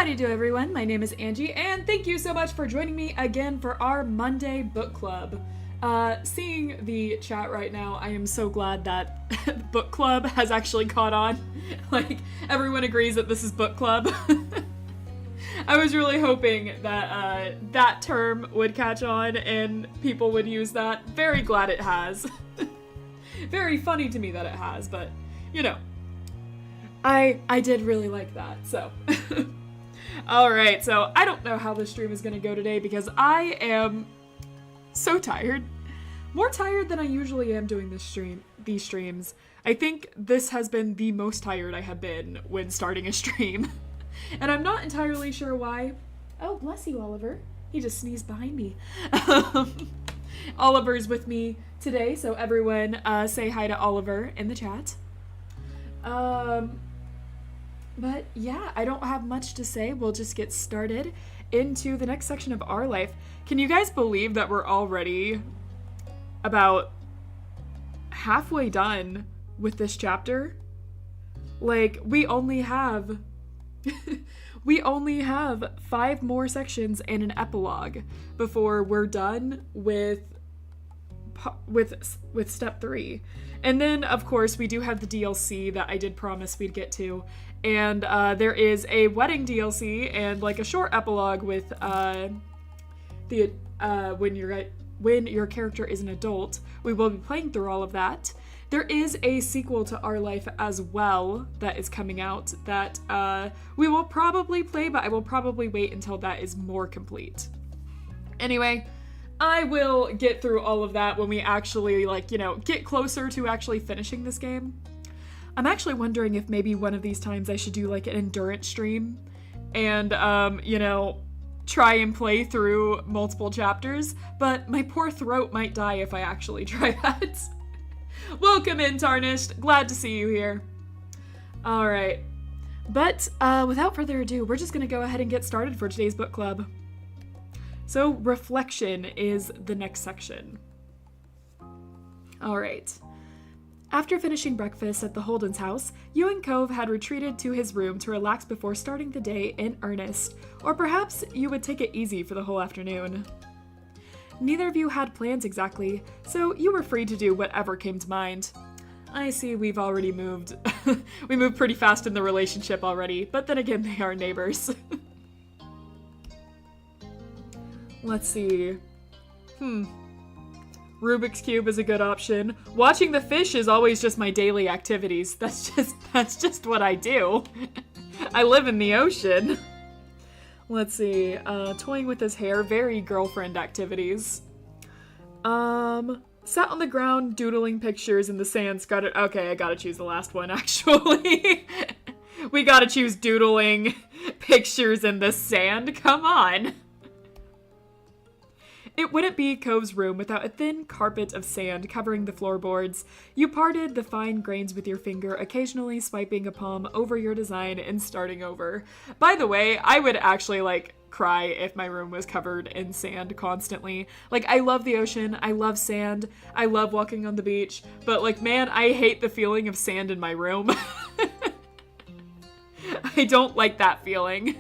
Howdy do everyone, my name is Angie, and thank you so much for joining me again for our Monday book club. Seeing the chat right now, I am so glad that book club has actually caught on. Like, everyone agrees that this is book club. I was really hoping that that term would catch on and people would use that. Very glad it has. Very funny to me that it has, but, you know, I did really like that, so... Alright, so I don't know how this stream is going to go today because I am so tired. More tired than I usually am doing these streams. I think this has been the most tired I have been when starting a stream. And I'm not entirely sure why. Oh, bless you, Oliver. He just sneezed behind me. Oliver's with me today, so everyone say hi to Oliver in the chat. But yeah, I don't have much to say. We'll just get started into the next section of our life. Can you guys believe that we're already about halfway done with this chapter? Like, we only have 5 more sections and an epilogue before we're done with step 3. And then, of course, we do have the DLC that I did promise we'd get to. And there is a wedding DLC and like a short epilogue with when your character is an adult. We will be playing through all of that. There is a sequel to Our Life as well that is coming out that we will probably play, but I will probably wait until that is more complete. Anyway, I will get through all of that when we actually, like, you know, get closer to actually finishing this game. I'm actually wondering if maybe one of these times I should do, like, an endurance stream and, you know, try and play through multiple chapters, but my poor throat might die if I actually try that. Welcome in, Tarnished. Glad to see you here. Alright. But, without further ado, we're just gonna go ahead and get started for today's book club. So, reflection is the next section. Alright. After finishing breakfast at the Holden's house, you and Cove had retreated to his room to relax before starting the day in earnest, or perhaps you would take it easy for the whole afternoon. Neither of you had plans exactly, so you were free to do whatever came to mind. I see we've already moved. We moved pretty fast in the relationship already, but then again, they are neighbors. Let's see. Rubik's Cube is a good option. Watching the fish is always just my daily activities. That's just what I do. I live in the ocean. Let's see. Toying with his hair, very girlfriend activities. Sat on the ground doodling pictures in the sand. Okay, I gotta choose the last one, actually. We gotta choose doodling pictures in the sand. Come on. It wouldn't be Cove's room without a thin carpet of sand covering the floorboards. You parted the fine grains with your finger, occasionally swiping a palm over your design and starting over. By the way, I would actually, like, cry if my room was covered in sand constantly. Like, I love the ocean, I love sand, I love walking on the beach, but, like, man, I hate the feeling of sand in my room. I don't like that feeling.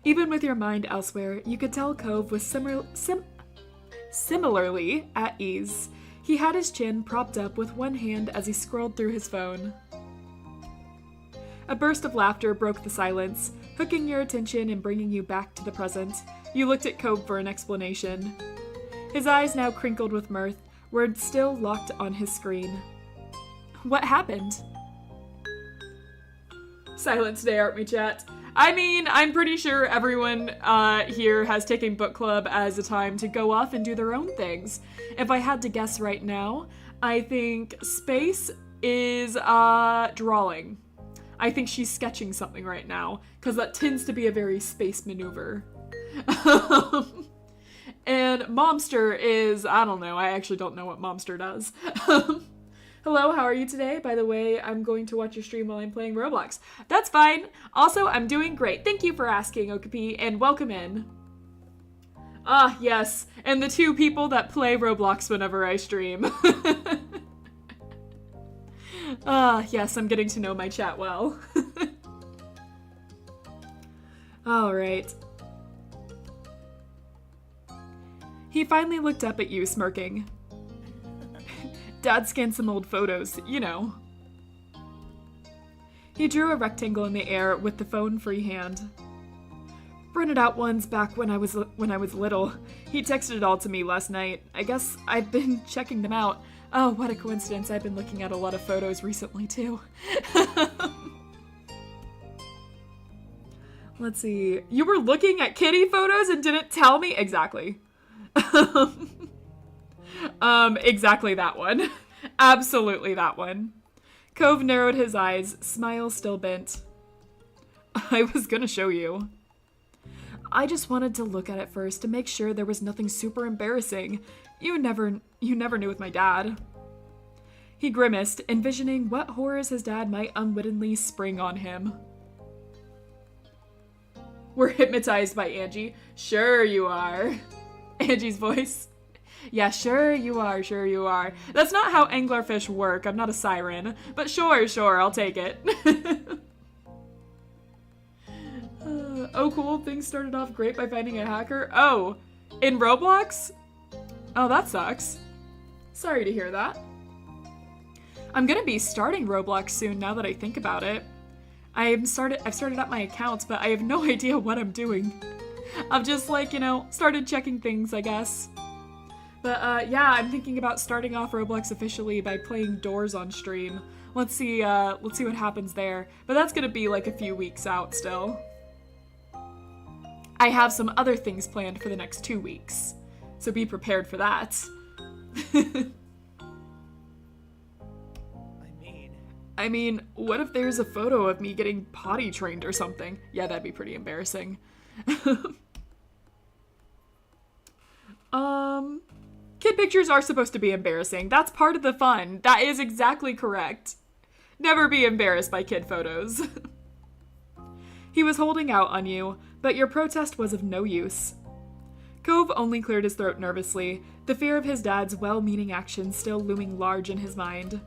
Even with your mind elsewhere, you could tell Cove was similarly at ease. He had his chin propped up with one hand as he scrolled through his phone. A burst of laughter broke the silence, hooking your attention and bringing you back to the present. You looked at Cove for an explanation. His eyes now crinkled with mirth, were still locked on his screen. What happened? Silent today, aren't we, chat? I mean, I'm pretty sure everyone here has taken book club as a time to go off and do their own things. If I had to guess right now, I think Space is drawing. I think she's sketching something right now, because that tends to be a very Space maneuver. And Momster is, I don't know, I actually don't know what Momster does. Hello, how are you today? By the way, I'm going to watch your stream while I'm playing Roblox. That's fine. Also, I'm doing great. Thank you for asking, Okapi, and welcome in. Ah, yes, and the 2 people that play Roblox whenever I stream. Ah, yes, I'm getting to know my chat well. All right. He finally looked up at you, smirking. Dad scanned some old photos, you know. He drew a rectangle in the air with the phone-free hand. Printed out ones back when I was little. He texted it all to me last night. I guess I've been checking them out. Oh, what a coincidence. I've been looking at a lot of photos recently, too. Let's see. You were looking at kitty photos and didn't tell me? Exactly. Exactly that one. Absolutely that one. Cove narrowed his eyes, smile still bent. I was gonna show you. I just wanted to look at it first to make sure there was nothing super embarrassing. You never knew with my dad. He grimaced, envisioning what horrors his dad might unwittingly spring on him. We're hypnotized by Angie. Sure you are. Angie's voice. Yeah, sure you are, sure you are. That's not how anglerfish work. I'm not a siren. But sure, I'll take it. Oh, cool. Things started off great by finding a hacker. Oh, in Roblox? Oh, that sucks. Sorry to hear that. I'm gonna be starting Roblox soon now that I think about it. I've started up my account, but I have no idea what I'm doing. I've just started checking things, I guess. But yeah, I'm thinking about starting off Roblox officially by playing Doors on stream. Let's see what happens there. But that's gonna be like a few weeks out still. I have some other things planned for the next 2 weeks, so be prepared for that. I mean, what if there's a photo of me getting potty trained or something? Yeah, that'd be pretty embarrassing. Kid pictures are supposed to be embarrassing. That's part of the fun. That is exactly correct. Never be embarrassed by kid photos. He was holding out on you, but your protest was of no use. Cove only cleared his throat nervously, the fear of his dad's well-meaning actions still looming large in his mind.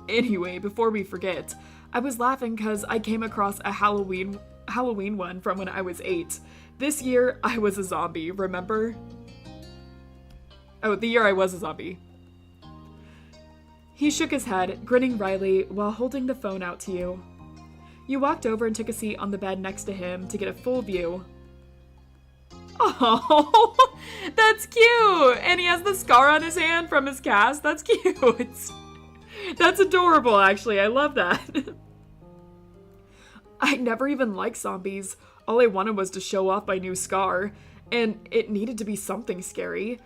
Anyway, before we forget, I was laughing because I came across a Halloween one from when I was 8. This year, I was a zombie, remember? Oh, the year I was a zombie. He shook his head, grinning wryly while holding the phone out to you. You walked over and took a seat on the bed next to him to get a full view. Oh, that's cute! And he has the scar on his hand from his cast. That's cute. That's adorable, actually. I love that. I never even liked zombies. All I wanted was to show off my new scar, and it needed to be something scary.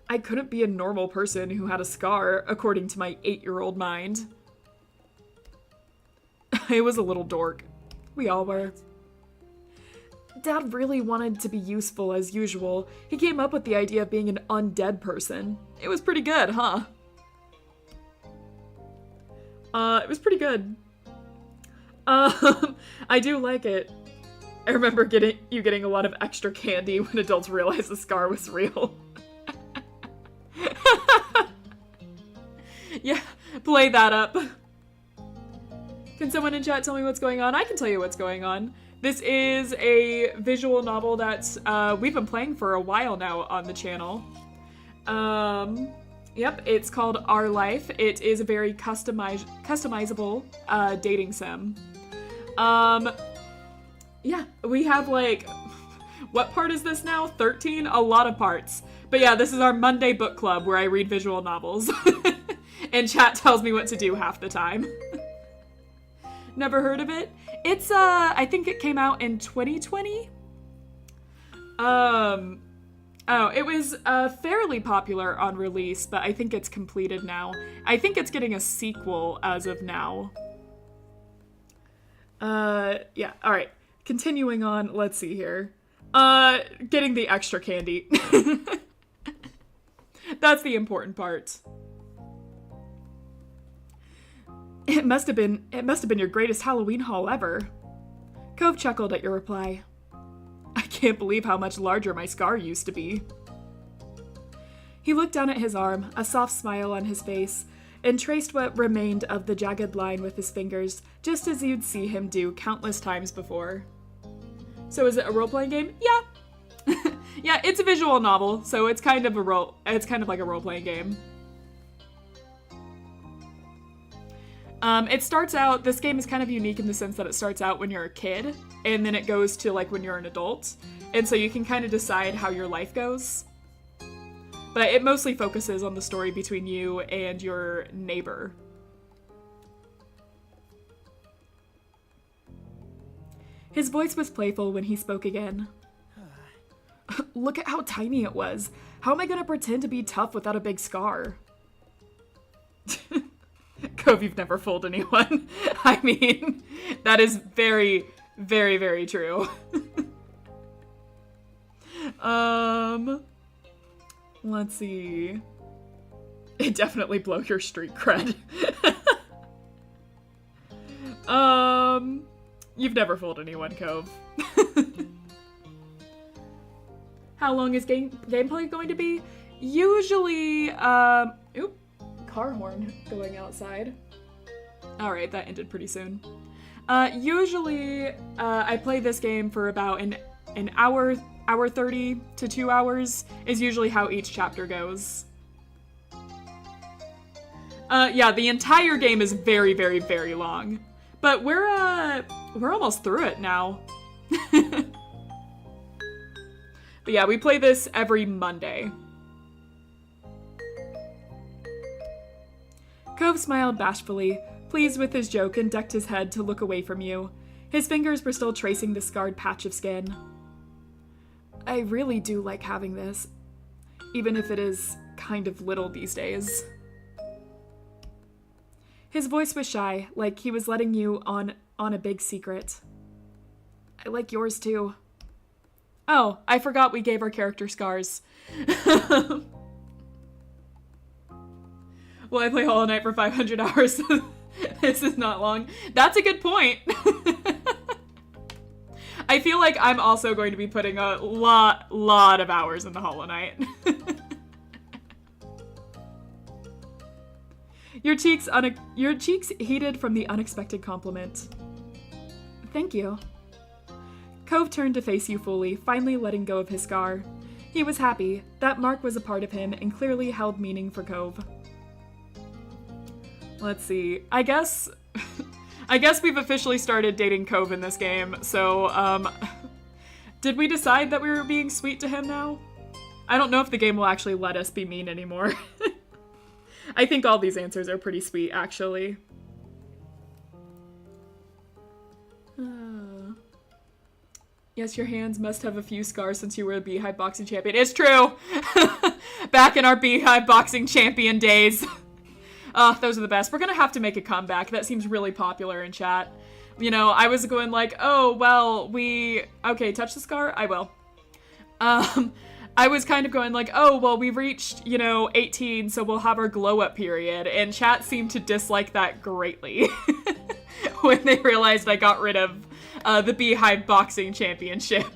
I couldn't be a normal person who had a scar, according to my 8-year-old mind. I was a little dork. We all were. Dad really wanted to be useful as usual. He came up with the idea of being an undead person. It was pretty good, huh? It was pretty good. I do like it. I remember getting a lot of extra candy when adults realized the scar was real. Yeah, play that up. Can someone in chat tell me what's going on? I can tell you what's going on. This is a visual novel that we've been playing for a while now on the channel. Yep, it's called Our Life. It is a very customizable dating sim. Yeah, we have what part is this now? 13? A lot of parts. But yeah, this is our Monday book club where I read visual novels. And chat tells me what to do half the time. Never heard of it? It's, I think it came out in 2020? Oh, it was, fairly popular on release, but I think it's completed now. I think it's getting a sequel as of now. Yeah, alright. Continuing on, let's see here. Getting the extra candy. That's the important part. It must have been your greatest Halloween haul ever. Cove chuckled at your reply. I can't believe how much larger my scar used to be. He looked down at his arm, a soft smile on his face, and traced what remained of the jagged line with his fingers, just as you'd see him do countless times before. So is it a role-playing game? Yeah. Yeah, it's a visual novel, so it's kind of like a role-playing game. It starts out, this game is kind of unique in the sense that it starts out when you're a kid, and then it goes to like when you're an adult. And so you can kind of decide how your life goes. But it mostly focuses on the story between you and your neighbor. His voice was playful when he spoke again. Look at how tiny it was. How am I gonna pretend to be tough without a big scar? Cove, you've never fooled anyone. I mean, that is very, very, very true. Let's see. It definitely blow your street cred. You've never fooled anyone, Cove. How long is gameplay going to be? Usually, oop, car horn going outside. All right, that ended pretty soon. Usually, I play this game for about an hour 30 to 2 hours is usually how each chapter goes. Yeah, the entire game is very, very, very long. But we're almost through it now. But yeah, we play this every Monday. Cove smiled bashfully, pleased with his joke, and ducked his head to look away from you. His fingers were still tracing the scarred patch of skin. I really do like having this, even if it is kind of little these days. His voice was shy, like he was letting you on a big secret. I like yours too. Oh, I forgot we gave our character scars. Will I play Hollow Knight for 500 hours? This is not long. That's a good point. I feel like I'm also going to be putting a lot of hours into Hollow Knight. Your cheeks heated from the unexpected compliment. Thank you. Cove turned to face you fully, finally letting go of his scar. He was happy. That mark was a part of him and clearly held meaning for Cove. Let's see. I guess we've officially started dating Cove in this game, so, did we decide that we were being sweet to him now? I don't know if the game will actually let us be mean anymore. I think all these answers are pretty sweet, actually. Yes, your hands must have a few scars since you were a Beehive boxing champion. It's true! Back in our Beehive boxing champion days. Those are the best. We're gonna have to make a comeback. That seems really popular in chat. You know, I was going like, oh, well, okay, touch the scar? I will. I was kind of going like, oh, well, we reached, 18, so we'll have our glow-up period. And chat seemed to dislike that greatly when they realized I got rid of the Beehive Boxing Championship.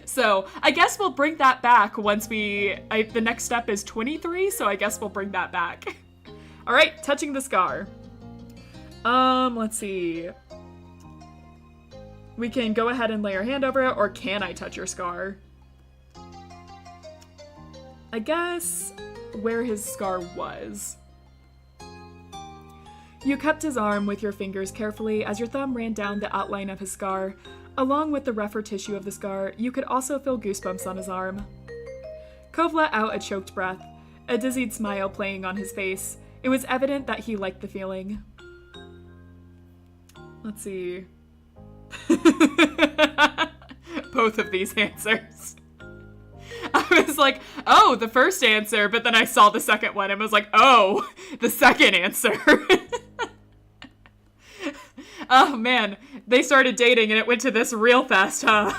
So I guess we'll bring that back once the next step is 23, so I guess we'll bring that back. All right, touching the scar. Let's see. We can go ahead and lay our hand over it, or can I touch your scar? I guess where his scar was. You cupped his arm with your fingers carefully as your thumb ran down the outline of his scar. Along with the rougher tissue of the scar, you could also feel goosebumps on his arm. Cove let out a choked breath, a dizzied smile playing on his face. It was evident that he liked the feeling. Let's see. Both of these answers. I was like, oh, the first answer, but then I saw the second one and was like, oh, the second answer. Oh man, they started dating and it went to this real fast, huh?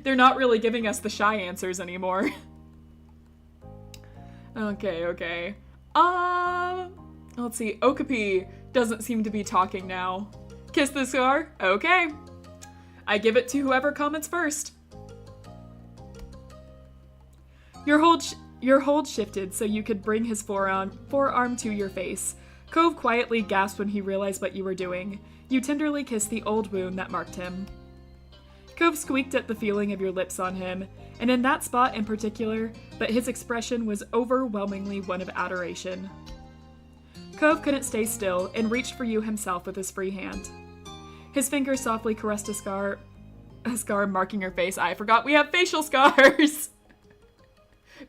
They're not really giving us the shy answers anymore. Okay. Let's see, Okapi doesn't seem to be talking now. Kiss the scar? Okay. I give it to whoever comments first. Your hold shifted so you could bring his forearm to your face. Cove quietly gasped when he realized what you were doing. You tenderly kissed the old wound that marked him. Cove squeaked at the feeling of your lips on him, and in that spot in particular, but his expression was overwhelmingly one of adoration. Cove couldn't stay still and reached for you himself with his free hand. His fingers softly caressed a scar marking your face. I forgot we have facial scars!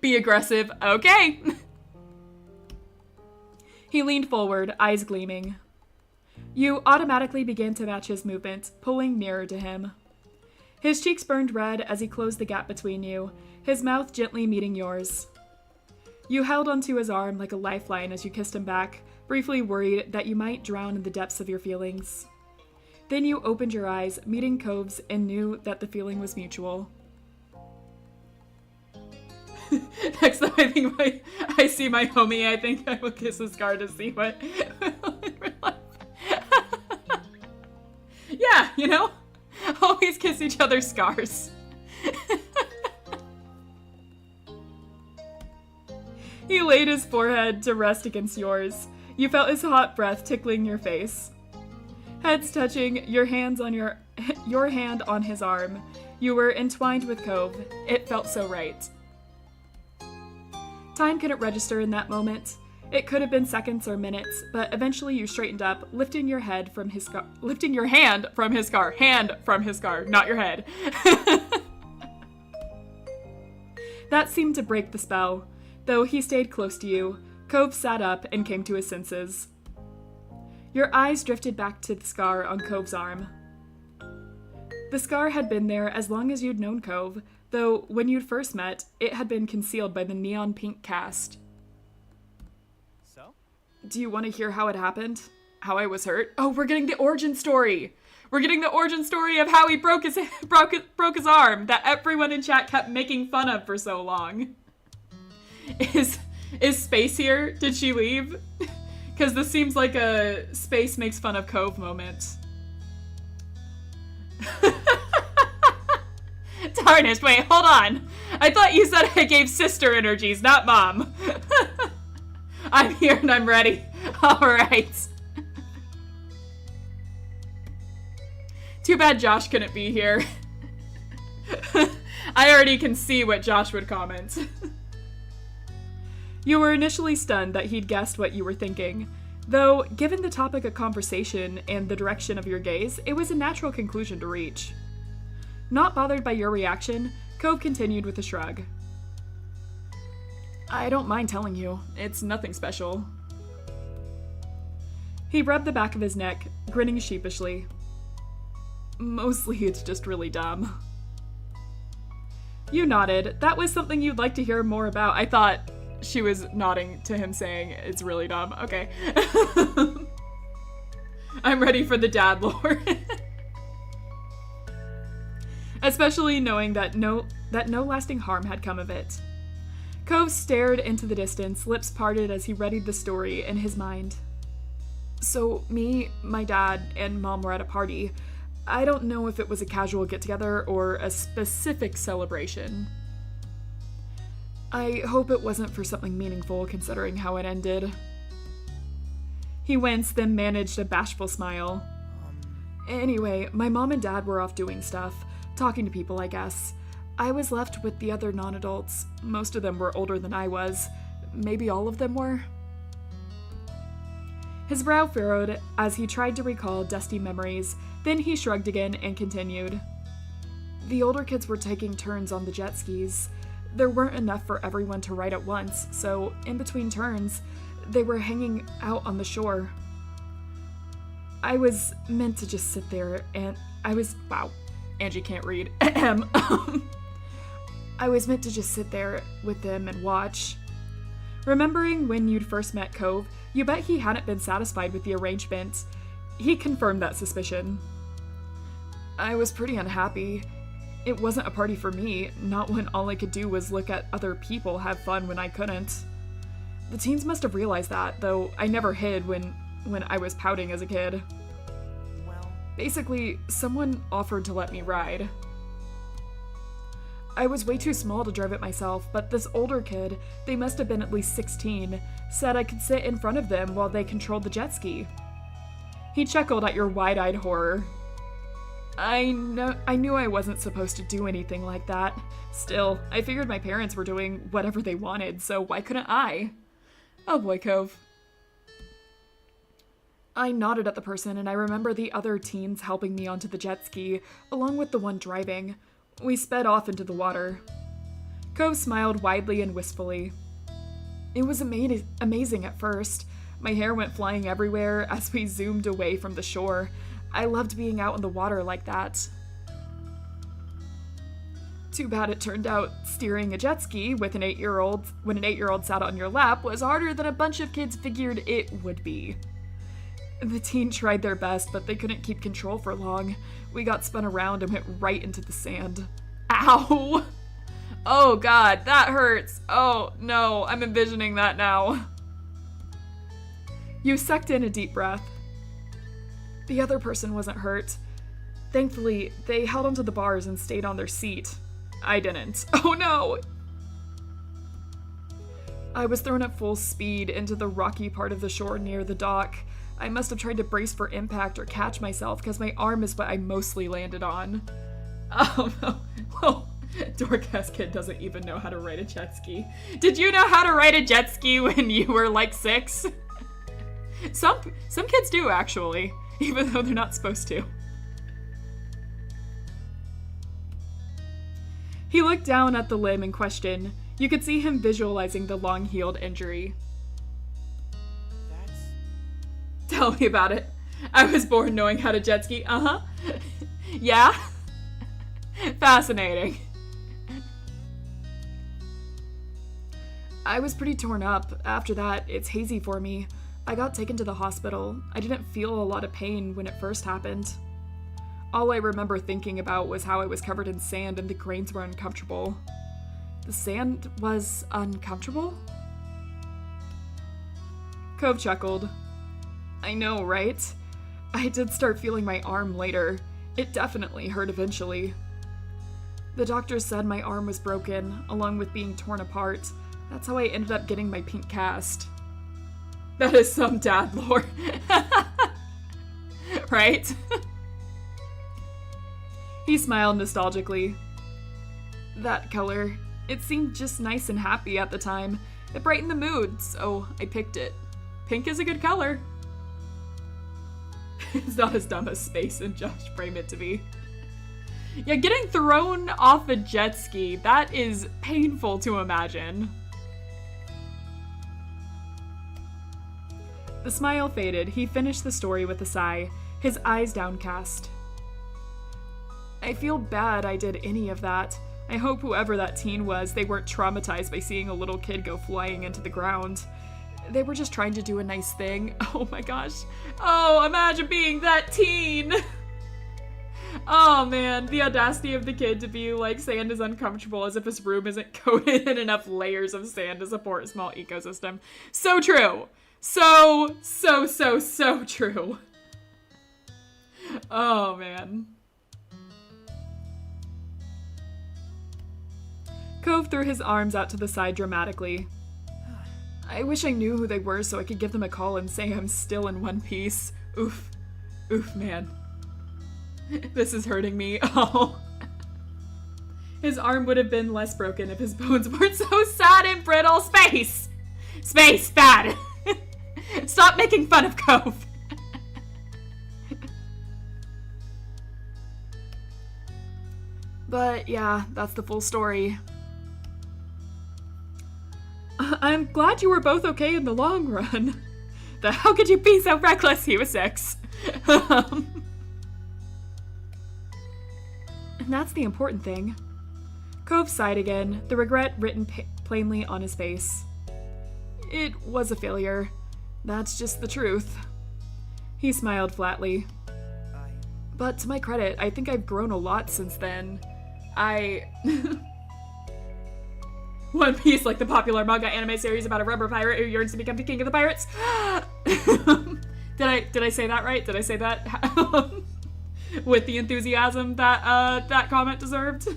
Be aggressive. Okay! He leaned forward, eyes gleaming. You automatically began to match his movement, pulling nearer to him. His cheeks burned red as he closed the gap between you, his mouth gently meeting yours. You held onto his arm like a lifeline as you kissed him back, briefly worried that you might drown in the depths of your feelings. Then you opened your eyes, meeting Cove's, and knew that the feeling was mutual. Next time I see my homie, I think I will kiss a scar to see what in real life. Yeah, you know? Always kiss each other's scars. He laid his forehead to rest against yours. You felt his hot breath tickling your face. Heads touching, your hand on his arm. You were entwined with Cove. It felt so right. Time couldn't register in that moment. It could have been seconds or minutes, but eventually you straightened up, lifting your hand from his scar, not your head. That seemed to break the spell. Though he stayed close to you, Cove sat up and came to his senses. Your eyes drifted back to the scar on Cove's arm. The scar had been there as long as you'd known Cove, though when you'd first met, it had been concealed by the neon pink cast. So? Do you want to hear how it happened? How I was hurt? Oh, we're getting the origin story! We're getting the origin story of how he broke his arm that everyone in chat kept making fun of for so long. Is Space here? Did she leave? Because this seems like a Space makes fun of Cove moment. Tarnished, wait, hold on. I thought you said I gave sister energies, not mom. I'm here and I'm ready. Alright. Too bad Josh couldn't be here. I already can see what Josh would comment. You were initially stunned that he'd guessed what you were thinking, though, given the topic of conversation and the direction of your gaze, it was a natural conclusion to reach. Not bothered by your reaction, Cove continued with a shrug. I don't mind telling you, it's nothing special. He rubbed the back of his neck, grinning sheepishly. Mostly it's just really dumb. You nodded. That was something you'd like to hear more about. I thought she was nodding to him saying, it's really dumb. Okay. I'm ready for the dad lore. Especially knowing that no lasting harm had come of it. Cove stared into the distance, lips parted as he readied the story in his mind. So me, my dad, and mom were at a party. I don't know if it was a casual get-together or a specific celebration. I hope it wasn't for something meaningful, considering how it ended. He winced, then managed a bashful smile. Anyway, my mom and dad were off doing stuff, talking to people, I guess. I was left with the other non-adults. Most of them were older than I was. Maybe all of them were? His brow furrowed as he tried to recall dusty memories, then he shrugged again and continued. The older kids were taking turns on the jet skis. There weren't enough for everyone to ride at once, so in between turns, they were hanging out on the shore. I was meant to just sit there, and wow, Angie can't read. I was meant to just sit there with them and watch. Remembering when you'd first met Cove, you bet he hadn't been satisfied with the arrangement. He confirmed that suspicion. I was pretty unhappy. It wasn't a party for me, not when all I could do was look at other people have fun when I couldn't. The teens must have realized that, though I never hid when I was pouting as a kid. Well, basically, someone offered to let me ride. I was way too small to drive it myself, but this older kid, they must have been at least 16, said I could sit in front of them while they controlled the jet ski. He chuckled at your wide-eyed horror. I knew I wasn't supposed to do anything like that. Still, I figured my parents were doing whatever they wanted, so why couldn't I? Oh boy, Cove. I nodded at the person, and I remember the other teens helping me onto the jet ski, along with the one driving. We sped off into the water. Cove smiled widely and wistfully. It was amazing at first. My hair went flying everywhere as we zoomed away from the shore. I loved being out in the water like that. Too bad it turned out steering a jet ski with an 8-year-old when an 8-year-old sat on your lap was harder than a bunch of kids figured it would be. The teen tried their best, but they couldn't keep control for long. We got spun around and went right into the sand. Ow! Oh god, that hurts! Oh no, I'm envisioning that now. You sucked in a deep breath. The other person wasn't hurt. Thankfully, they held onto the bars and stayed on their seat. I didn't. Oh no! I was thrown at full speed into the rocky part of the shore near the dock. I must have tried to brace for impact or catch myself because my arm is what I mostly landed on. Oh no. Well, dork-ass kid doesn't even know how to ride a jet ski. Did you know how to ride a jet ski when you were like 6? Some kids do, actually, even though they're not supposed to. He looked down at the limb in question. You could see him visualizing the long-healed injury. Tell me about it. I was born knowing how to jet ski. Uh-huh. Yeah? Fascinating. I was pretty torn up. After that, it's hazy for me. I got taken to the hospital. I didn't feel a lot of pain when it first happened. All I remember thinking about was how I was covered in sand and the grains were uncomfortable. The sand was uncomfortable? Cove chuckled. I know, right? I did start feeling my arm later. It definitely hurt eventually. The doctor said my arm was broken, along with being torn apart. That's how I ended up getting my pink cast. That is some dad lore. Right? He smiled nostalgically. That color, it seemed just nice and happy at the time. It brightened the mood, so I picked it. Pink is a good color. It's not as dumb as space and Josh framed it to be. Yeah, getting thrown off a jet ski, that is painful to imagine. The smile faded. He finished the story with a sigh, his eyes downcast. I feel bad I did any of that. I hope whoever that teen was, they weren't traumatized by seeing a little kid go flying into the ground. They were just trying to do a nice thing. Oh my gosh. Oh, imagine being that teen! Oh man, the audacity of the kid to be like, sand is uncomfortable, as if his room isn't coated in enough layers of sand to support a small ecosystem. So true! So true. Oh man. Cove threw his arms out to the side dramatically. I wish I knew who they were so I could give them a call and say I'm still in one piece. Oof. Oof, man. This is hurting me. Oh. His arm would have been less broken if his bones weren't so sad and brittle. Space! Space, bad! Stop making fun of Cove! But yeah, that's the full story. I'm glad you were both okay in the long run. How could you be so reckless? He was 6. And that's the important thing. Cove sighed again, the regret written plainly on his face. It was a failure. That's just the truth. He smiled flatly. But to my credit, I think I've grown a lot since then. One Piece, like the popular manga anime series about a rubber pirate who yearns to become the king of the pirates. Did I say that right? Did I say that with the enthusiasm that that comment deserved?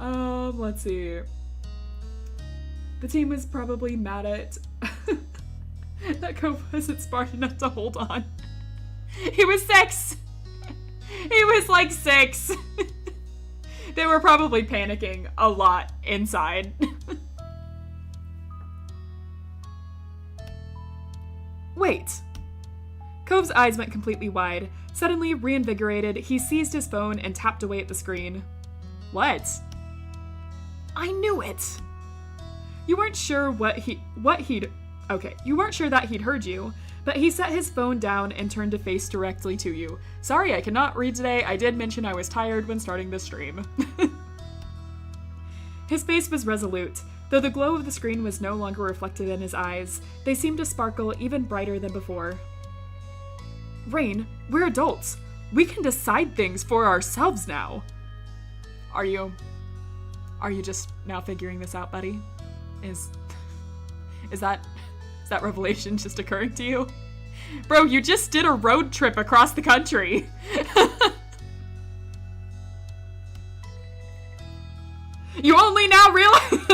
Let's see. The team was probably mad at that Cove wasn't smart enough to hold on. He was 6! He was like 6! They were probably panicking a lot inside. Wait. Cove's eyes went completely wide. Suddenly reinvigorated, he seized his phone and tapped away at the screen. What? I knew it! You weren't sure you weren't sure that he'd heard you, but he set his phone down and turned to face directly to you. Sorry, I cannot read today. I did mention I was tired when starting the stream. His face was resolute. Though the glow of the screen was no longer reflected in his eyes, they seemed to sparkle even brighter than before. Rain, we're adults. We can decide things for ourselves now. Are you just now figuring this out, buddy? Is that revelation just occurring to you? Bro, you just did a road trip across the country. You only now realize...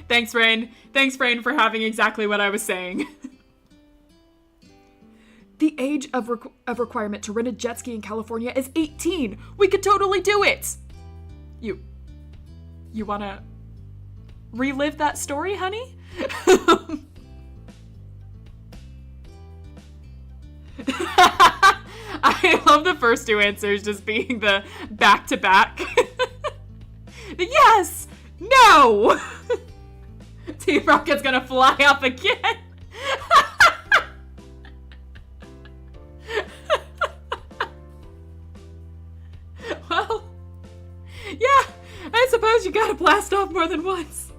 Thanks, Rain. Thanks, Rain, for having exactly what I was saying. The age of requirement to rent a jet ski in California is 18. We could totally do it. You wanna relive that story, honey? I love the first two answers just being the back-to-back. Yes! No! Team Rocket's gonna fly up again. Well, yeah, I suppose you gotta blast off more than once.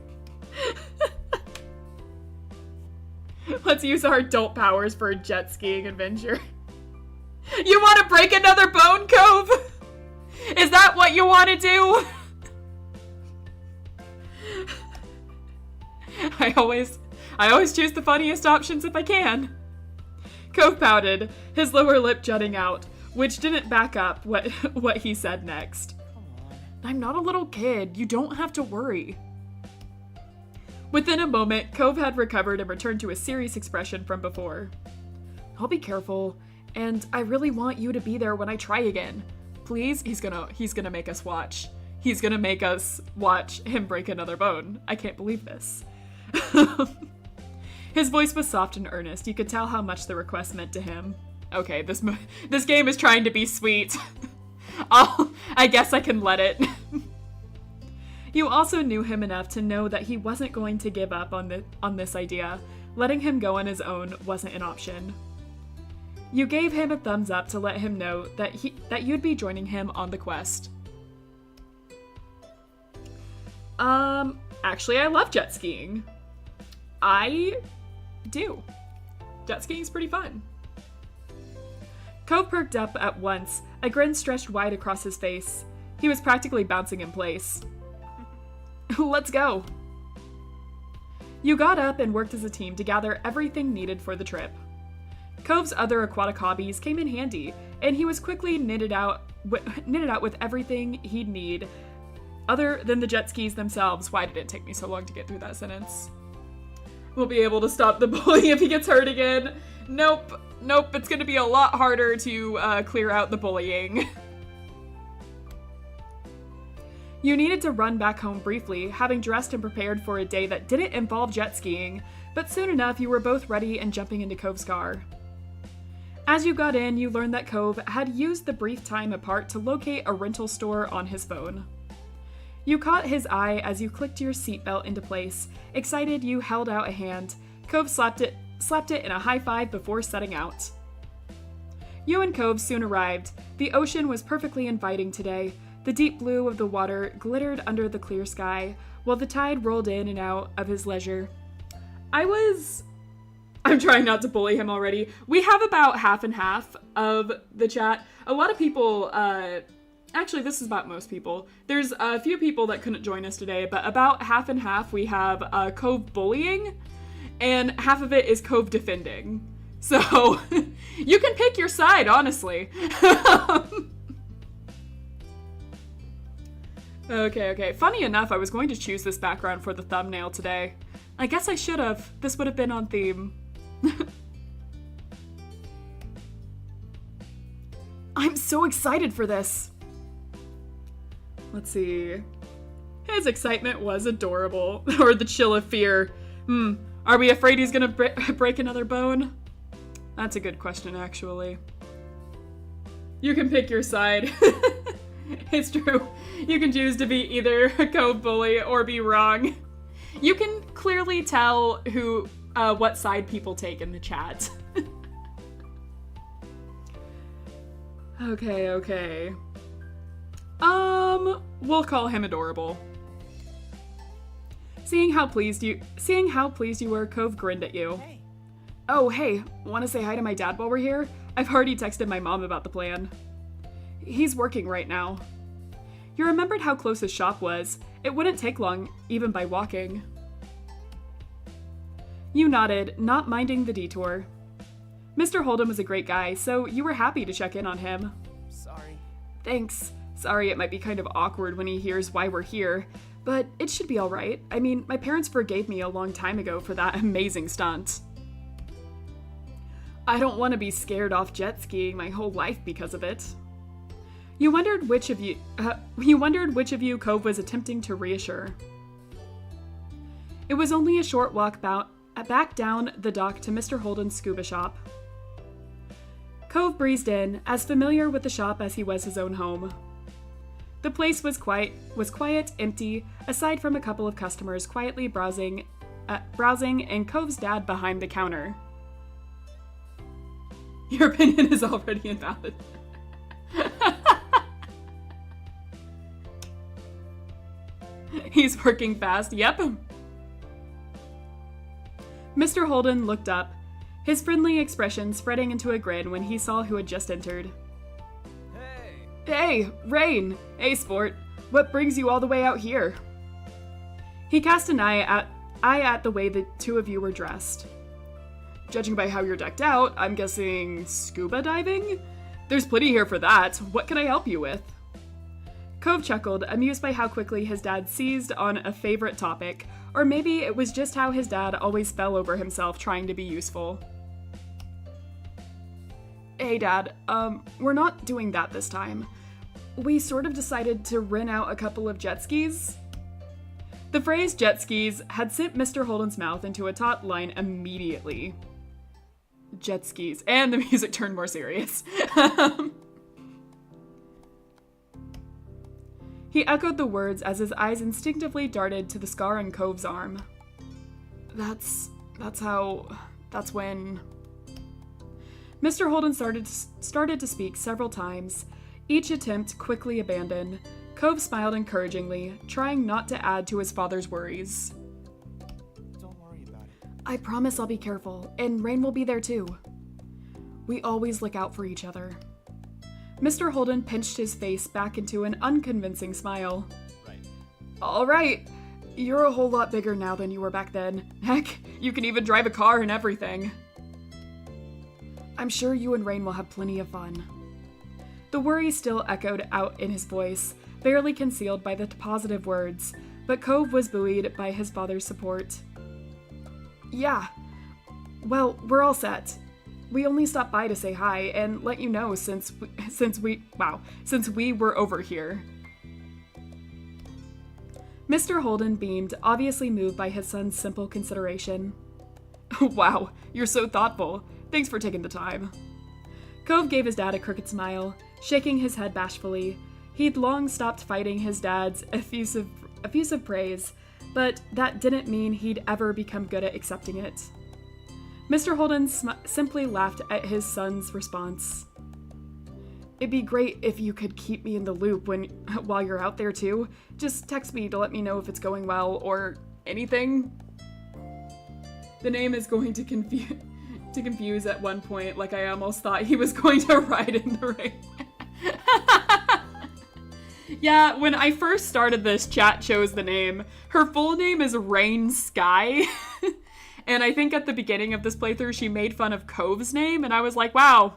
Let's use our adult powers for a jet skiing adventure. You want to break another bone, Cove? Is that what you want to do? I always choose the funniest options if I can. Cove pouted, his lower lip jutting out, which didn't back up what he said next. Come on. I'm not a little kid. You don't have to worry. Within a moment, Cove had recovered and returned to a serious expression from before. I'll be careful, and I really want you to be there when I try again. Please? He's gonna make us watch. He's gonna make us watch him break another bone. I can't believe this. His voice was soft and earnest. You could tell how much the request meant to him. Okay, this game is trying to be sweet. I guess I can let it. You also knew him enough to know that he wasn't going to give up on this idea. Letting him go on his own wasn't an option. You gave him a thumbs up to let him know that you'd be joining him on the quest. Actually, I love jet skiing. I do. Jet skiing's pretty fun. Cove perked up at once, a grin stretched wide across his face. He was practically bouncing in place. Let's go. You got up and worked as a team to gather everything needed for the trip. Cove's other aquatic hobbies came in handy, and he was quickly knitted out with everything he'd need, other than the jet skis themselves. Why did it take me so long to get through that sentence? We'll be able to stop the bully if he gets hurt again. Nope, it's gonna be a lot harder to clear out the bullying. You needed to run back home briefly, having dressed and prepared for a day that didn't involve jet skiing, but soon enough you were both ready and jumping into Cove's car. As you got in, you learned that Cove had used the brief time apart to locate a rental store on his phone. You caught his eye as you clicked your seatbelt into place. Excited, you held out a hand. Cove slapped it in a high five before setting out. You and Cove soon arrived. The ocean was perfectly inviting today. The deep blue of the water glittered under the clear sky, while the tide rolled in and out of his leisure. I'm trying not to bully him already. We have about half and half of the chat. A lot of people, actually this is about most people. There's a few people that couldn't join us today, but about half and half we have Cove bullying, and half of it is Cove defending. So, you can pick your side, honestly. Okay. Funny enough, I was going to choose this background for the thumbnail today. I guess I should have. This would have been on theme. I'm so excited for this. Let's see. His excitement was adorable. Or the chill of fear. Are we afraid he's gonna break another bone? That's a good question, actually. You can pick your side. It's true. You can choose to be either a Cove bully or be wrong. You can clearly tell what side people take in the chat. Okay. We'll call him adorable. Seeing how pleased you were, Cove grinned at you. Hey. Oh, hey, want to say hi to my dad while we're here? I've already texted my mom about the plan. He's working right now. You remembered how close his shop was. It wouldn't take long, even by walking. You nodded, not minding the detour. Mr. Holden was a great guy, so you were happy to check in on him. Sorry. Thanks. Sorry it might be kind of awkward when he hears why we're here, but it should be alright. I mean, my parents forgave me a long time ago for that amazing stunt. I don't want to be scared off jet skiing my whole life because of it. You wondered which of you Cove was attempting to reassure. It was only a short walk back down the dock to Mr. Holden's scuba shop. Cove breezed in, as familiar with the shop as he was his own home. The place was quiet, empty, aside from a couple of customers quietly browsing and Cove's dad behind the counter. Your opinion is already invalid. He's working fast, yep. Mr. Holden looked up, his friendly expression spreading into a grin when he saw who had just entered. Hey, Rain! Hey, sport. What brings you all the way out here? He cast an eye at the way the two of you were dressed. Judging by how you're decked out, I'm guessing scuba diving? There's plenty here for that. What can I help you with? Cove chuckled, amused by how quickly his dad seized on a favorite topic, or maybe it was just how his dad always fell over himself trying to be useful. Hey, Dad, we're not doing that this time. We sort of decided to rent out a couple of jet skis. The phrase jet skis had sent Mr. Holden's mouth into a taut line immediately. Jet skis. And the music turned more serious. He echoed the words as his eyes instinctively darted to the scar on Cove's arm. That's when... Mr. Holden started to speak several times, each attempt quickly abandoned. Cove smiled encouragingly, trying not to add to his father's worries. Don't worry about it. I promise I'll be careful, and Rain will be there too. We always look out for each other. Mr. Holden pinched his face back into an unconvincing smile. Right. All right. You're a whole lot bigger now than you were back then. Heck, you can even drive a car and everything. I'm sure you and Rain will have plenty of fun. The worry still echoed out in his voice, barely concealed by the positive words, but Cove was buoyed by his father's support. Yeah. Well, we're all set. We only stopped by to say hi and let you know since we were over here. Mr. Holden beamed, obviously moved by his son's simple consideration. Wow, you're so thoughtful. Thanks for taking the time. Cove gave his dad a crooked smile, shaking his head bashfully. He'd long stopped fighting his dad's effusive praise, but that didn't mean he'd ever become good at accepting it. Mr. Holden simply laughed at his son's response. It'd be great if you could keep me in the loop while you're out there too. Just text me to let me know if it's going well or anything. The name is going to confuse at one point, like I almost thought he was going to ride in the rain. Yeah, when I first started this, chat chose the name. Her full name is Rain Sky. And I think at the beginning of this playthrough, she made fun of Cove's name, and I was like, wow,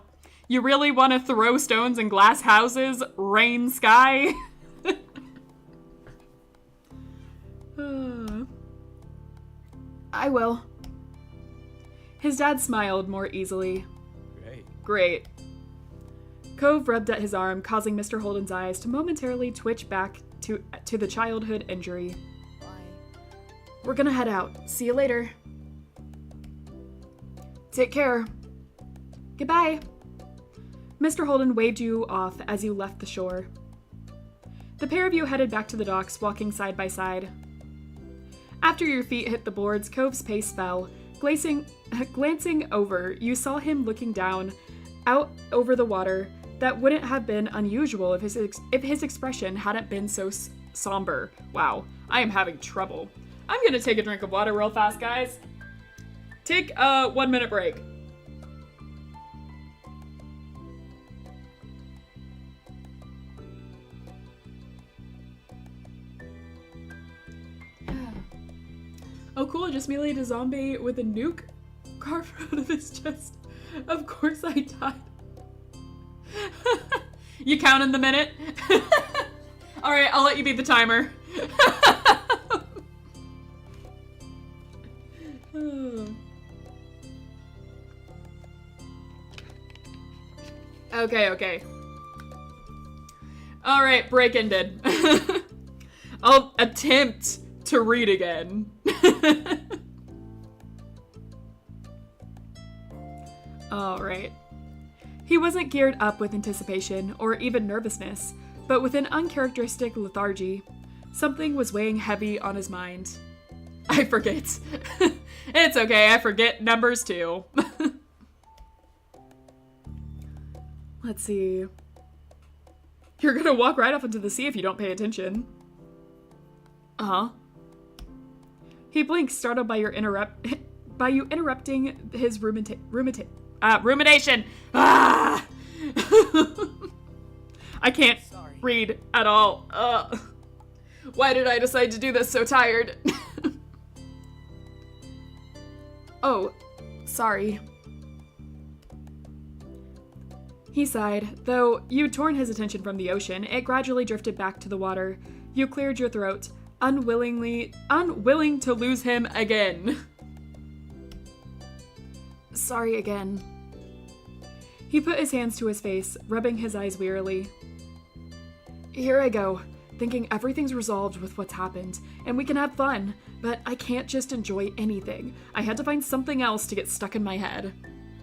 you really want to throw stones in glass houses, Rain Sky? I will. His dad smiled more easily. Great. Cove rubbed at his arm, causing Mr. Holden's eyes to momentarily twitch back to the childhood injury. Bye. We're gonna head out. See you later. Take care. Goodbye. Mr. Holden waved you off as you left the shore. The pair of you headed back to the docks, walking side by side. After your feet hit the boards, Cove's pace fell. Glancing over, you saw him looking down, out over the water. That wouldn't have been unusual if his expression hadn't been so somber. Wow, I am having trouble. I'm gonna take a drink of water real fast, guys. Take a 1 minute break. Oh cool, just meleeed a zombie with a nuke carved out of his chest. Of course I died. You counting the minute? Alright, I'll let you beat the timer. Okay. Alright, break ended. I'll attempt to read again. Alright. He wasn't geared up with anticipation or even nervousness, but with an uncharacteristic lethargy. Something was weighing heavy on his mind. I forget. It's okay, I forget numbers too. Let's see. You're gonna walk right off into the sea if you don't pay attention. Uh-huh. He blinked, startled by you interrupting his rumination. Ah! I can't read at all. Why did I decide to do this so tired? Oh, sorry. He sighed. Though you'd torn his attention from the ocean, it gradually drifted back to the water. You cleared your throat, unwilling to lose him again. Sorry again. He put his hands to his face, rubbing his eyes wearily. Here I go, thinking everything's resolved with what's happened, and we can have fun, but I can't just enjoy anything. I had to find something else to get stuck in my head.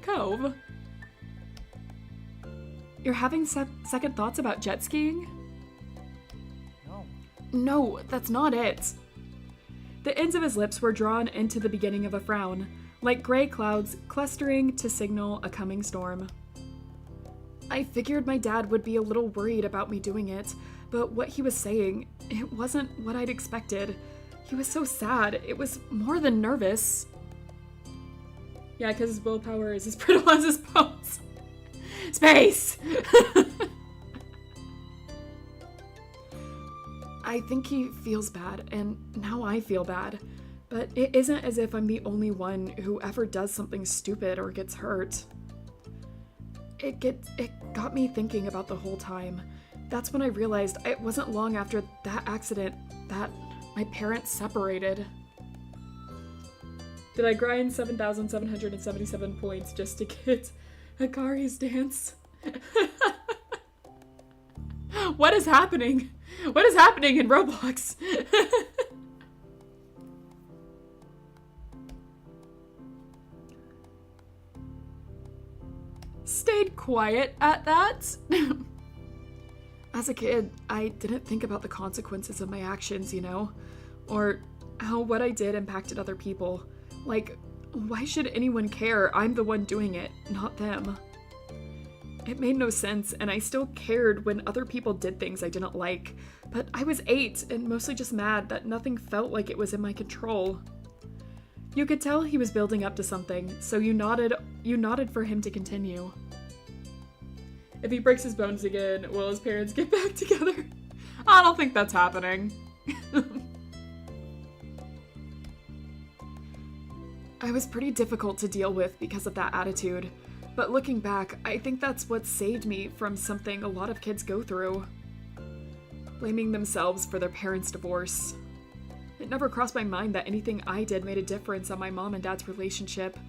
Cove? You're having second thoughts about jet skiing? No, that's not it. The ends of his lips were drawn into the beginning of a frown, like gray clouds clustering to signal a coming storm. I figured my dad would be a little worried about me doing it, but what he was saying, it wasn't what I'd expected. He was so sad, it was more than nervous. Yeah, because his willpower is as brittle as his bones. Space! I think he feels bad, and now I feel bad. But it isn't as if I'm the only one who ever does something stupid or gets hurt. It got me thinking about the whole time. That's when I realized it wasn't long after that accident that my parents separated. Did I grind 7,777 points just to get Akari's dance? What is happening? What is happening in Roblox? Stayed quiet at that. As a kid, I didn't think about the consequences of my actions, you know? Or how what I did impacted other people. Like, why should anyone care? I'm the one doing it, not them. It made no sense, and I still cared when other people did things I didn't like. But I was 8, and mostly just mad that nothing felt like it was in my control. You could tell he was building up to something, so you nodded for him to continue. If he breaks his bones again, will his parents get back together? I don't think that's happening. I was pretty difficult to deal with because of that attitude. But looking back, I think that's what saved me from something a lot of kids go through. Blaming themselves for their parents' divorce. It never crossed my mind that anything I did made a difference on my mom and dad's relationship.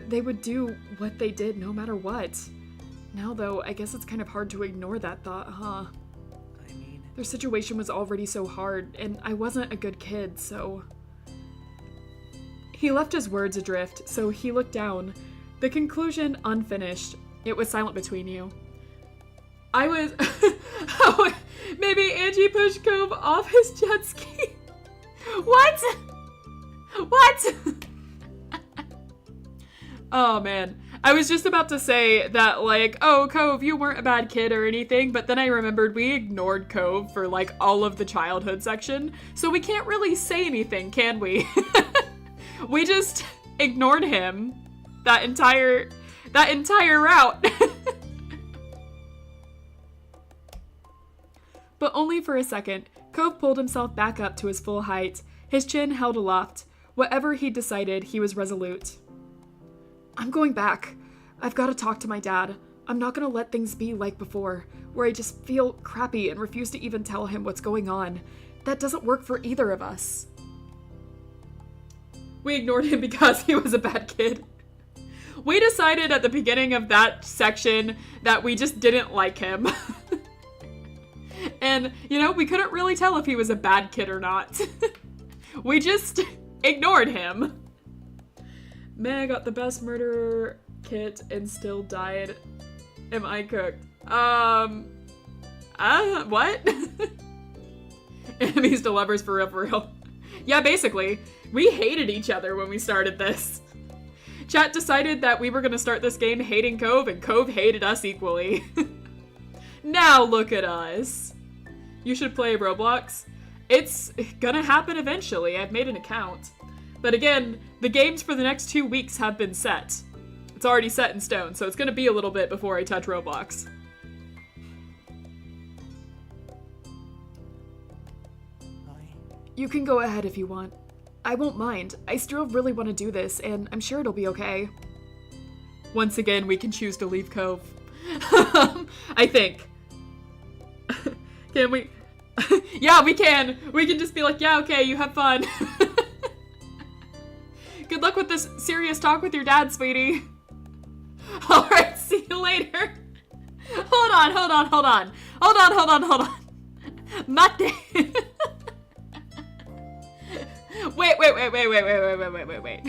They would do what they did no matter what. Now, though, I guess it's kind of hard to ignore that thought, huh? I mean... Their situation was already so hard, and I wasn't a good kid, so... He left his words adrift, so he looked down. The conclusion unfinished. It was silent between you. I was... Oh, maybe Angie pushed Cove off his jet ski. What? What? Oh, man. I was just about to say that, like, oh, Cove, you weren't a bad kid or anything, but then I remembered we ignored Cove for, like, all of the childhood section, so we can't really say anything, can we? We just ignored him that entire route. But only for a second. Cove pulled himself back up to his full height, his chin held aloft. Whatever he decided, he was resolute. I'm going back. I've got to talk to my dad. I'm not going to let things be like before, where I just feel crappy and refuse to even tell him what's going on. That doesn't work for either of us. We ignored him because he was a bad kid. We decided at the beginning of that section that we just didn't like him. And, you know, we couldn't really tell if he was a bad kid or not. We just ignored him. Man, I got the best murderer kit and still died. Am I cooked? What? Enemies to lovers for real, for real. Yeah, basically. We hated each other when we started this. Chat decided that we were gonna start this game hating Cove, and Cove hated us equally. Now look at us. You should play Roblox. It's gonna happen eventually. I've made an account. But again, the games for the next 2 weeks have been set. It's already set in stone, so it's gonna be a little bit before I touch Roblox. You can go ahead if you want. I won't mind. I still really want to do this, and I'm sure it'll be okay. Once again, we can choose to leave Cove. I think. Can we? Yeah, we can. We can just be like, yeah, okay, you have fun. Good luck with this serious talk with your dad, sweetie. All right, see you later. Hold on. Mate. Wait.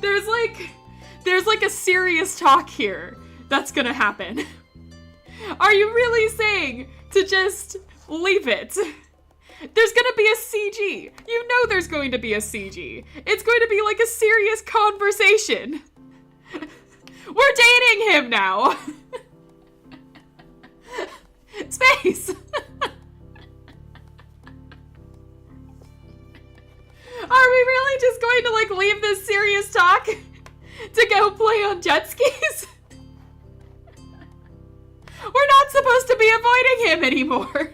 There's like a serious talk here that's gonna happen. Are you really saying to just leave it? There's gonna be a CG. You know there's going to be a CG. It's going to be like a serious conversation. We're dating him now. Space. Are we really just going to, like, leave this serious talk to go play on jet skis? We're not supposed to be avoiding him anymore.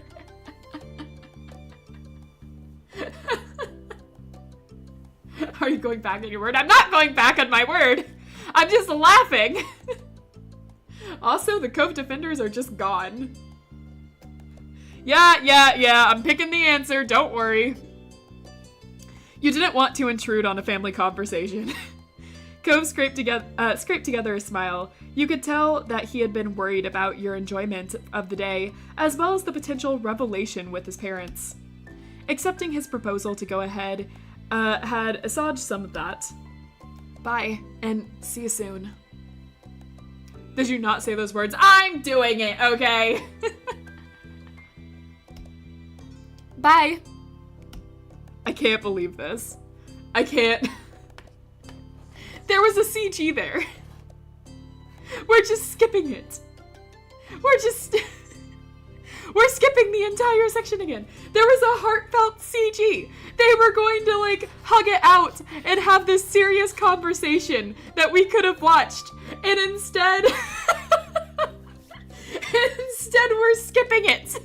Are you going back on your word? I'm not going back on my word. I'm just laughing. Also, the Cove defenders are just gone. Yeah, I'm picking the answer. Don't worry. You didn't want to intrude on a family conversation. Cove scraped together a smile. You could tell that he had been worried about your enjoyment of the day, as well as the potential revelation with his parents. Accepting his proposal to go ahead had assuaged some of that. Bye, and see you soon. Did you not say those words? I'm doing it, okay? Bye. I can't believe this. I can't. There was a CG there. We're just skipping it. We're skipping the entire section again. There was a heartfelt CG. They were going to, like, hug it out and have this serious conversation that we could have watched. And instead, we're skipping it.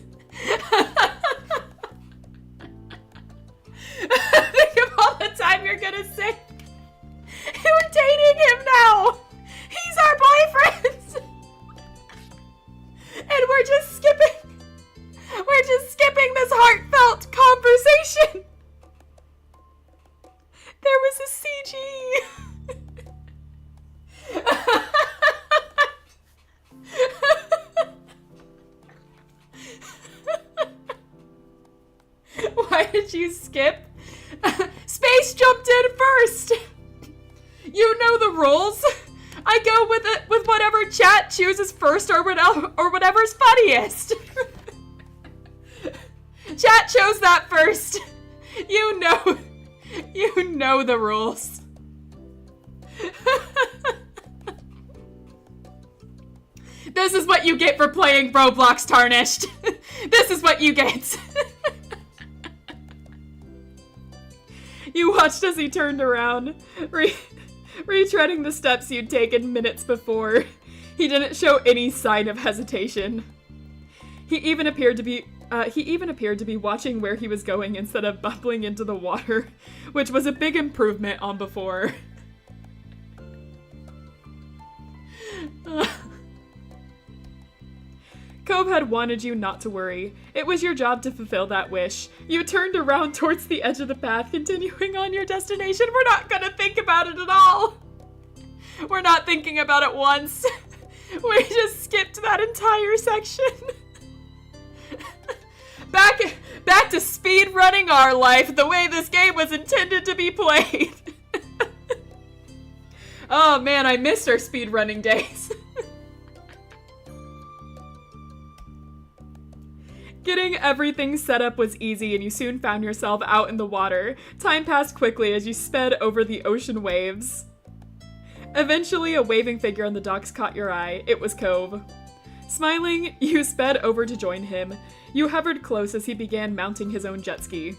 Think of all the time you're gonna say, we're dating him now. He's our boyfriend. And we're just skipping this heartfelt You know the rules. I go with it with whatever chat chooses first or whatever's funniest. Chat chose that first. You know the rules. This is what you get for playing Roblox Tarnished. This is what you get. You watched as he turned around, retreading the steps you'd taken minutes before. He didn't show any sign of hesitation. He even appeared to be watching where he was going instead of bubbling into the water, which was a big improvement on before. Cove had wanted you not to worry. It was your job to fulfill that wish. You turned around towards the edge of the path, continuing on your destination. We're not gonna think about it at all. We're not thinking about it once. We just skipped that entire section. Back to speed running our life the way this game was intended to be played. Oh man, I missed our speed running days. Getting everything set up was easy, and you soon found yourself out in the water. Time passed quickly as you sped over the ocean waves. Eventually, a waving figure on the docks caught your eye. It was Cove. Smiling, you sped over to join him. You hovered close as he began mounting his own jet ski.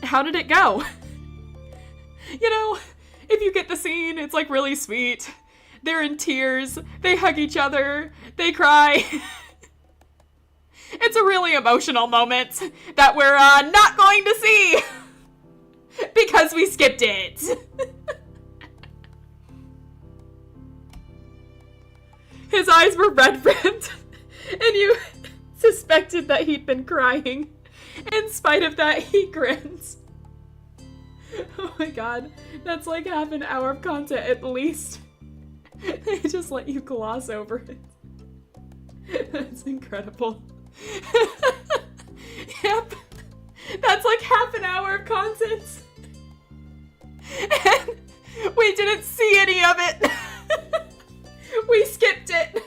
How did it go? You know, if you get the scene, it's like really sweet. They're in tears, they hug each other, they cry. It's a really emotional moment that we're not going to see because we skipped it. His eyes were red-rimmed, and you suspected that he'd been crying. In spite of that, he grins. Oh my god, that's like half an hour of content at least. They just let you gloss over it. That's incredible. Yep, that's like half an hour of content. And we didn't see any of it. We skipped it.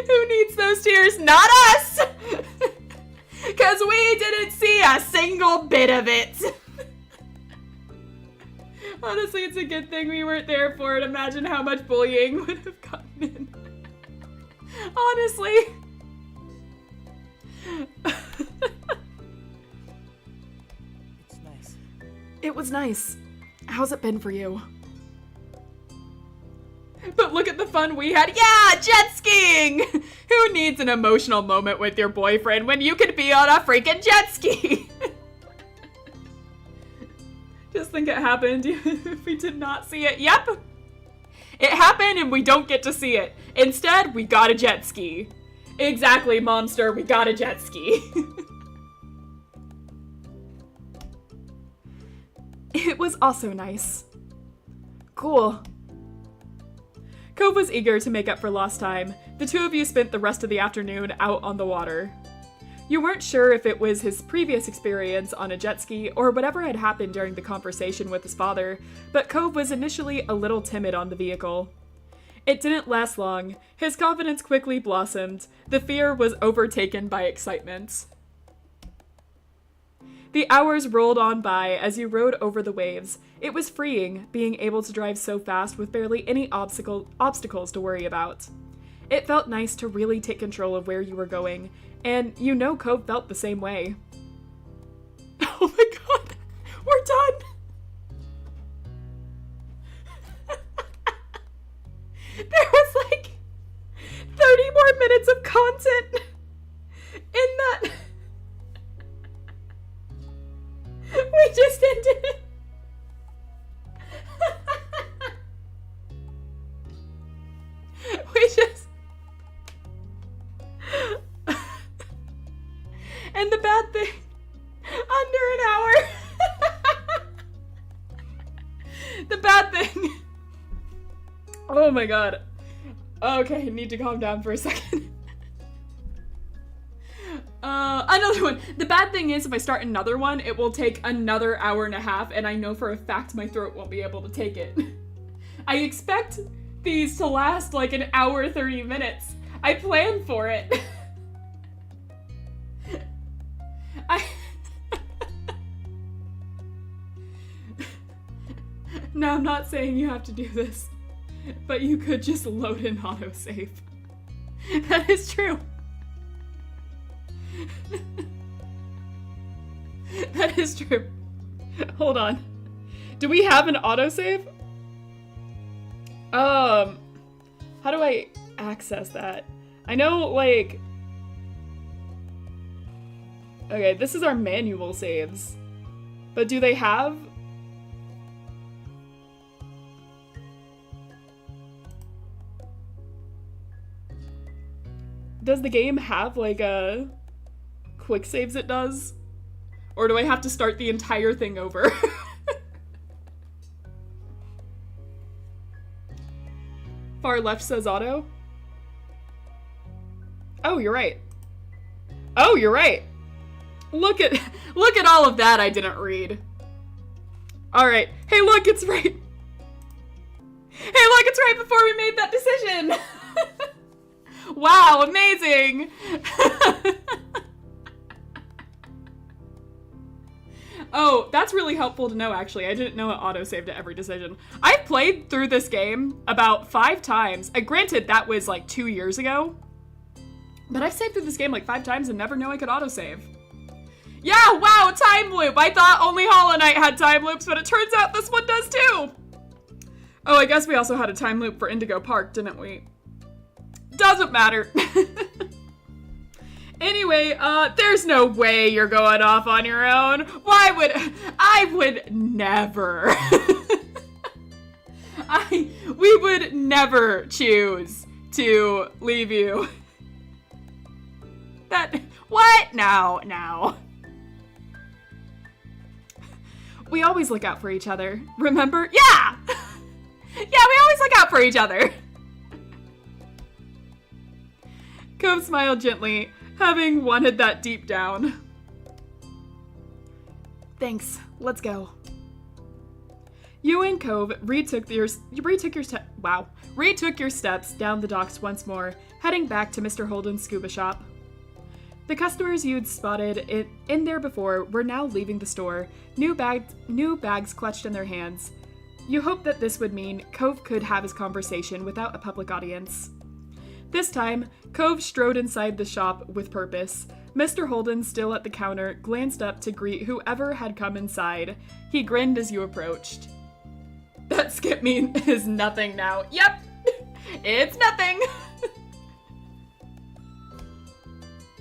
Who needs those tears? Not us! Because we didn't see a single bit of it. Honestly, it's a good thing we weren't there for it. Imagine how much bullying would have gotten in. Honestly. It's nice. It was nice. How's it been for you? But look at the fun we had. Yeah, jet skiing! Who needs an emotional moment with your boyfriend when you could be on a freaking jet ski? Just think it happened if we did not see it. Yep. It happened and we don't get to see it. Instead, we got a jet ski. Exactly, monster. We got a jet ski. It was also nice. Cool. Cove was eager to make up for lost time. The two of you spent the rest of the afternoon out on the water. You weren't sure if it was his previous experience on a jet ski or whatever had happened during the conversation with his father, but Cove was initially a little timid on the vehicle. It didn't last long. His confidence quickly blossomed. The fear was overtaken by excitement. The hours rolled on by as you rode over the waves. It was freeing, being able to drive so fast with barely any obstacles to worry about. It felt nice to really take control of where you were going, and you know Cove felt the same way. Oh my god, we're done! There was like 30 more minutes of content in that. We just ended it. We just. And the bad thing, under an hour. The bad thing. Oh my god. Okay, need to calm down for a second. Another one. The bad thing is if I start another one, it will take another hour and a half, and I know for a fact my throat won't be able to take it. I expect these to last like an hour, 30 minutes. I plan for it. Now, I'm not saying you have to do this, but you could just load in autosave. That is true. That is true. Hold on. Do we have an autosave? How do I access that? I know, like... Okay, this is our manual saves. But do they have... Does the game have, like, a quick saves it does? Or do I have to start the entire thing over? Far left says auto. Oh, you're right. Oh, you're right. Look at all of that I didn't read. All right. Hey, look, it's right. Hey, look, it's right before we made that decision. Wow, amazing. Oh, that's really helpful to know, actually. I didn't know it auto-saved at every decision. I've played through this game about 5 times. Granted, that was like 2 years ago. But I've saved through this game like 5 times and never knew I could auto-save. Yeah, wow, time loop. I thought only Hollow Knight had time loops, but it turns out this one does too. Oh, I guess we also had a time loop for Indigo Park, didn't we? Doesn't matter. Anyway, there's no way you're going off on your own. I would never. We would never choose to leave you. What? No. We always look out for each other, remember? Yeah! Yeah, we always look out for each other. Cove smiled gently, having wanted that deep down. Thanks. Let's go. You and Cove retook your steps down the docks once more, heading back to Mr. Holden's scuba shop. The customers you'd spotted in there before were now leaving the store, new bags clutched in their hands. You hoped that this would mean Cove could have his conversation without a public audience. This time, Cove strode inside the shop with purpose. Mr. Holden, still at the counter, glanced up to greet whoever had come inside. He grinned as you approached. That skip me is nothing now. Yep, it's nothing.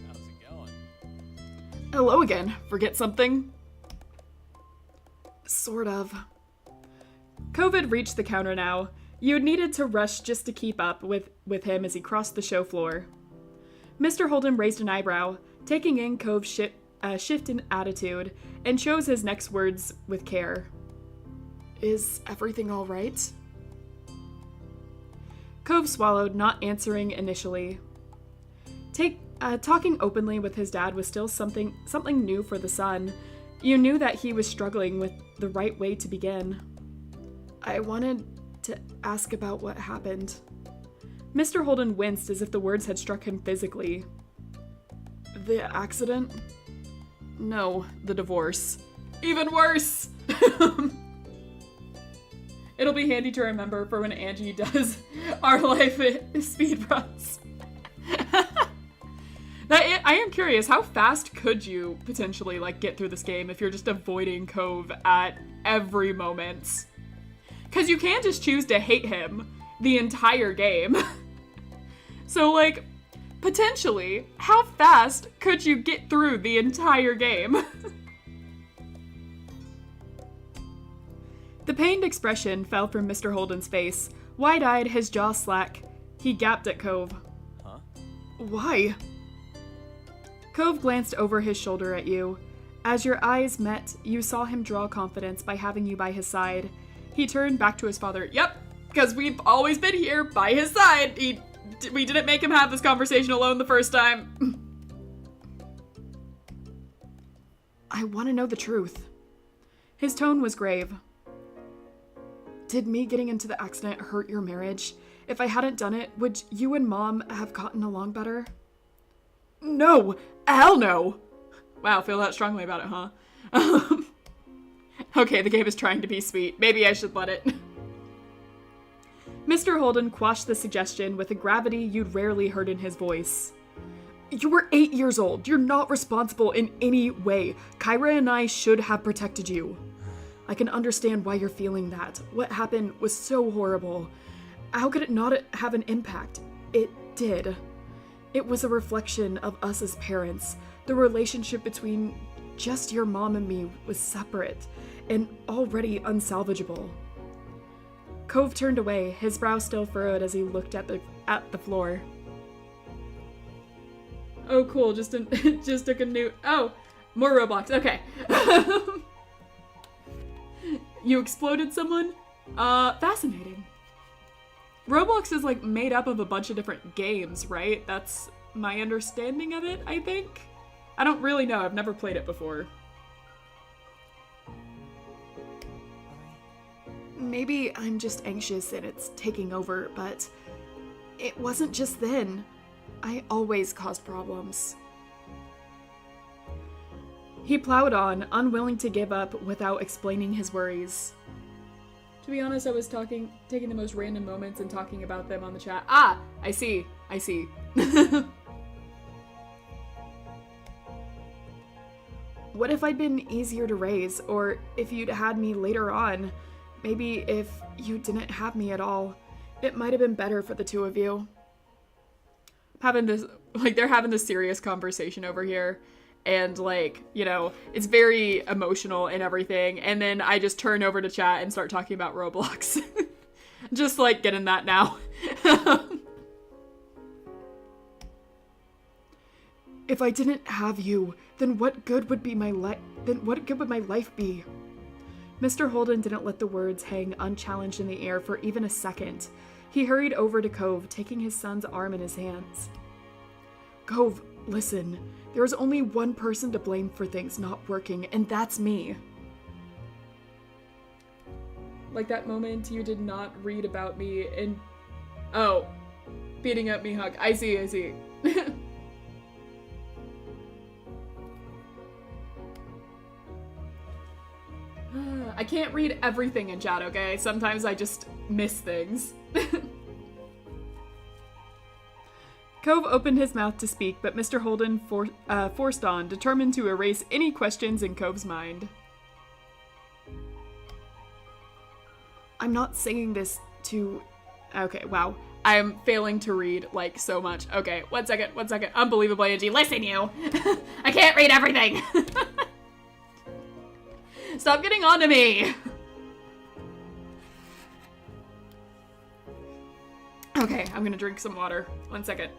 How's it going? Hello again. Forget something? Sort of. Cove had reached the counter now. You needed to rush just to keep up with him as he crossed the show floor. Mr. Holden raised an eyebrow, taking in Cove's shift in attitude, and chose his next words with care. Is everything all right? Cove swallowed, not answering initially. Talking openly with his dad was still something new for the son. You knew that he was struggling with the right way to begin. I wanted to ask about what happened. Mr. Holden winced as if the words had struck him physically. The accident? No, the divorce. Even worse! It'll be handy to remember for when Angie does our life speed runs. I am curious, how fast could you potentially get through this game if you're just avoiding Cove at every moment? Because you can't just choose to hate him the entire game. So, potentially, how fast could you get through the entire game? The pained expression fell from Mr. Holden's face. Wide-eyed, his jaw slack, he gaped at Cove. Huh? Why? Cove glanced over his shoulder at you. As your eyes met, you saw him draw confidence by having you by his side. He turned back to his father. Yep, because we've always been here by his side. We didn't make him have this conversation alone the first time. I want to know the truth. His tone was grave. Did me getting into the accident hurt your marriage? If I hadn't done it, would you and Mom have gotten along better? No! Hell no! Wow, feel that strongly about it, huh? Okay, the game is trying to be sweet. Maybe I should let it. Mr. Holden quashed the suggestion with a gravity you'd rarely heard in his voice. You were 8 years old. You're not responsible in any way. Kyra and I should have protected you. I can understand why you're feeling that. What happened was so horrible. How could it not have an impact? It did. It was a reflection of us as parents. The relationship between just your mom and me was separate and already unsalvageable. Cove turned away, his brow still furrowed as he looked at the floor. Oh, cool. Just took a new... Oh, more Roblox. Okay. You exploded someone? Fascinating. Roblox is, like, made up of a bunch of different games, right? That's my understanding of it, I think. I don't really know. I've never played it before. Maybe I'm just anxious and it's taking over, but it wasn't just then. I always caused problems. He plowed on, unwilling to give up without explaining his worries. To be honest, I was taking the most random moments and talking about them on the chat. Ah, I see. What if I'd been easier to raise, or if you'd had me later on? Maybe if you didn't have me at all, it might have been better for the two of you. They're having this serious conversation over here, and, like, you know, it's very emotional and everything, and then I just turn over to chat and start talking about Roblox. Just, like, getting that now. If I didn't have you, then what good would my life be? Mr. Holden didn't let the words hang unchallenged in the air for even a second. He hurried over to Cove, taking his son's arm in his hands. Cove, listen. There is only one person to blame for things not working, and that's me. Like that moment you did not read about me in... Oh. Beating up me hug. I see. I can't read everything in chat, okay? Sometimes I just miss things. Cove opened his mouth to speak, but Mr. Holden forced on, determined to erase any questions in Cove's mind. I'm not saying this to... Okay, wow. I'm failing to read, like, so much. Okay, one second. Unbelievable, Angie. Listen, you! I can't read everything! Stop getting on to me! Okay, I'm gonna drink some water. 1 second.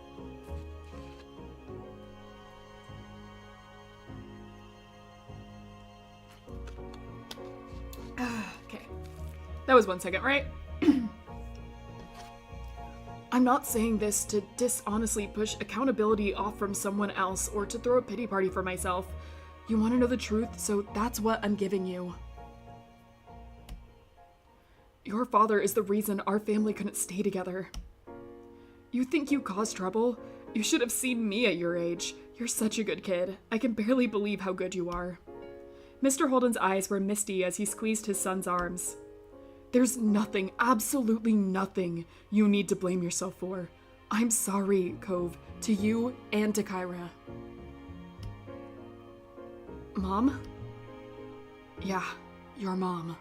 Okay. That was 1 second, right? I'm not saying this to dishonestly push accountability off from someone else or to throw a pity party for myself. You want to know the truth, so that's what I'm giving you. Your father is the reason our family couldn't stay together. You think you caused trouble? You should have seen me at your age. You're such a good kid. I can barely believe how good you are. Mr. Holden's eyes were misty as he squeezed his son's arms. There's nothing, absolutely nothing, you need to blame yourself for. I'm sorry, Cove, to you and to Kyra. Mom? Yeah, your mom.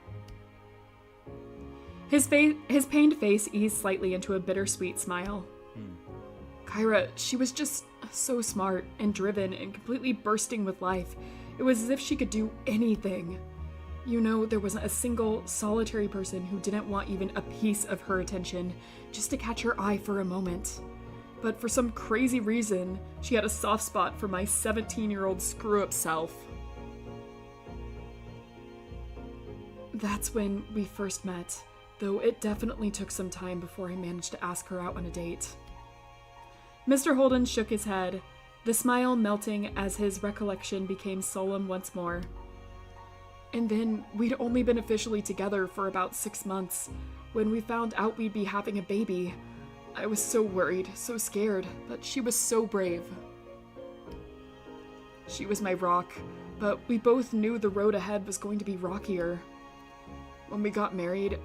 His pained face eased slightly into a bittersweet smile. Kyra, she was just so smart and driven and completely bursting with life. It was as if she could do anything. You know, there wasn't a single, solitary person who didn't want even a piece of her attention, just to catch her eye for a moment. But for some crazy reason, she had a soft spot for my 17-year-old screw-up self. That's when we first met, though it definitely took some time before I managed to ask her out on a date. Mr. Holden shook his head, the smile melting as his recollection became solemn once more. And then we'd only been officially together for about 6 months when we found out we'd be having a baby. I was so worried, so scared, but she was so brave. She was my rock, but we both knew the road ahead was going to be rockier. When we got married,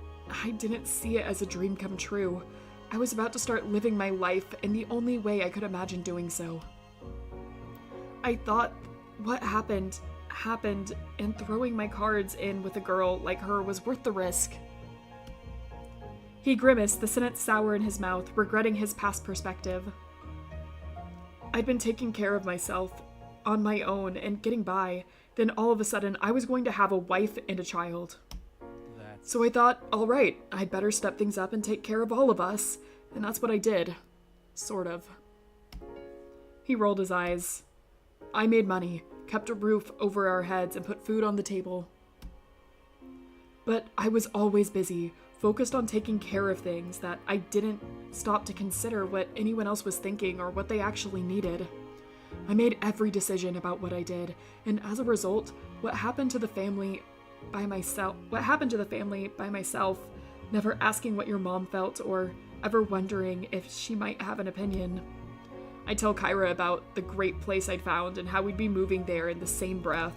I didn't see it as a dream come true. I was about to start living my life in the only way I could imagine doing so. I thought what happened, and throwing my cards in with a girl like her was worth the risk. He grimaced, the sentence sour in his mouth, regretting his past perspective. I'd been taking care of myself on my own and getting by, then all of a sudden I was going to have a wife and a child. So I thought, all right, I'd better step things up and take care of all of us, and that's what I did. Sort of. He rolled his eyes. I made money, kept a roof over our heads, and put food on the table. But I was always busy, focused on taking care of things that I didn't stop to consider what anyone else was thinking or what they actually needed. I made every decision about what I did, and as a result, what happened to the family by myself, never asking what your mom felt or ever wondering if she might have an opinion. I'd tell Kyra about the great place I'd found and how we'd be moving there in the same breath.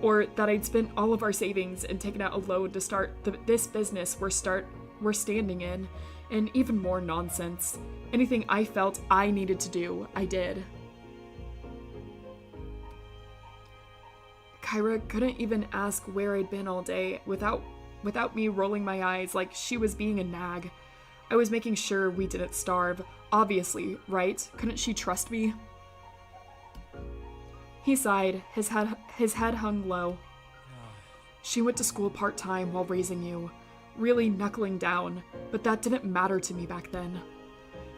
Or that I'd spent all of our savings and taken out a loan to start this business we're standing in, and even more nonsense. Anything I felt I needed to do, I did. Kyra couldn't even ask where I'd been all day without me rolling my eyes like she was being a nag. I was making sure we didn't starve, obviously, right? Couldn't she trust me? He sighed, his head hung low. She went to school part-time while raising you, really knuckling down, but that didn't matter to me back then.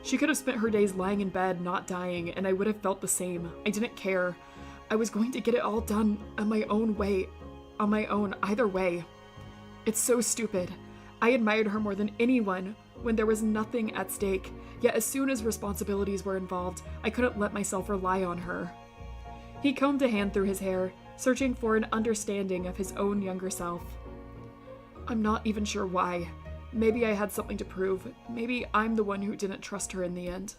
She could have spent her days lying in bed, not dying, and I would have felt the same. I didn't care. I was going to get it all done on my own, either way. It's so stupid. I admired her more than anyone when there was nothing at stake, yet as soon as responsibilities were involved, I couldn't let myself rely on her. He combed a hand through his hair, searching for an understanding of his own younger self. I'm not even sure why. Maybe I had something to prove. Maybe I'm the one who didn't trust her in the end.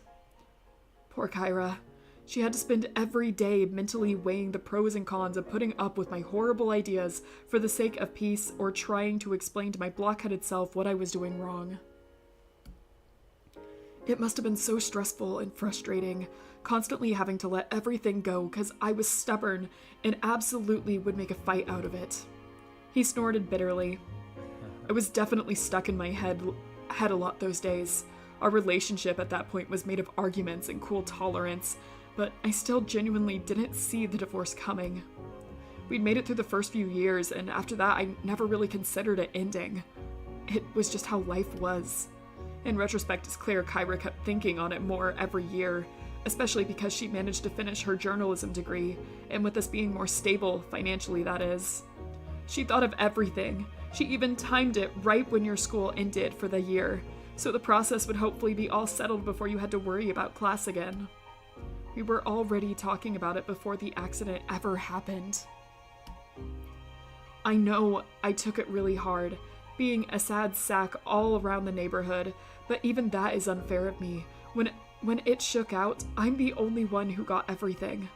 Poor Kyra. She had to spend every day mentally weighing the pros and cons of putting up with my horrible ideas for the sake of peace or trying to explain to my blockheaded self what I was doing wrong. It must have been so stressful and frustrating, constantly having to let everything go because I was stubborn and absolutely would make a fight out of it. He snorted bitterly. I was definitely stuck in my head a lot those days. Our relationship at that point was made of arguments and cool tolerance, but I still genuinely didn't see the divorce coming. We'd made it through the first few years, and after that I never really considered it ending. It was just how life was. In retrospect, it's clear Kyra kept thinking on it more every year, especially because she managed to finish her journalism degree, and with us being more stable, financially that is. She thought of everything. She even timed it right when your school ended for the year, so the process would hopefully be all settled before you had to worry about class again. We were already talking about it before the accident ever happened. I know I took it really hard, being a sad sack all around the neighborhood, but even that is unfair of me. When it shook out, I'm the only one who got everything.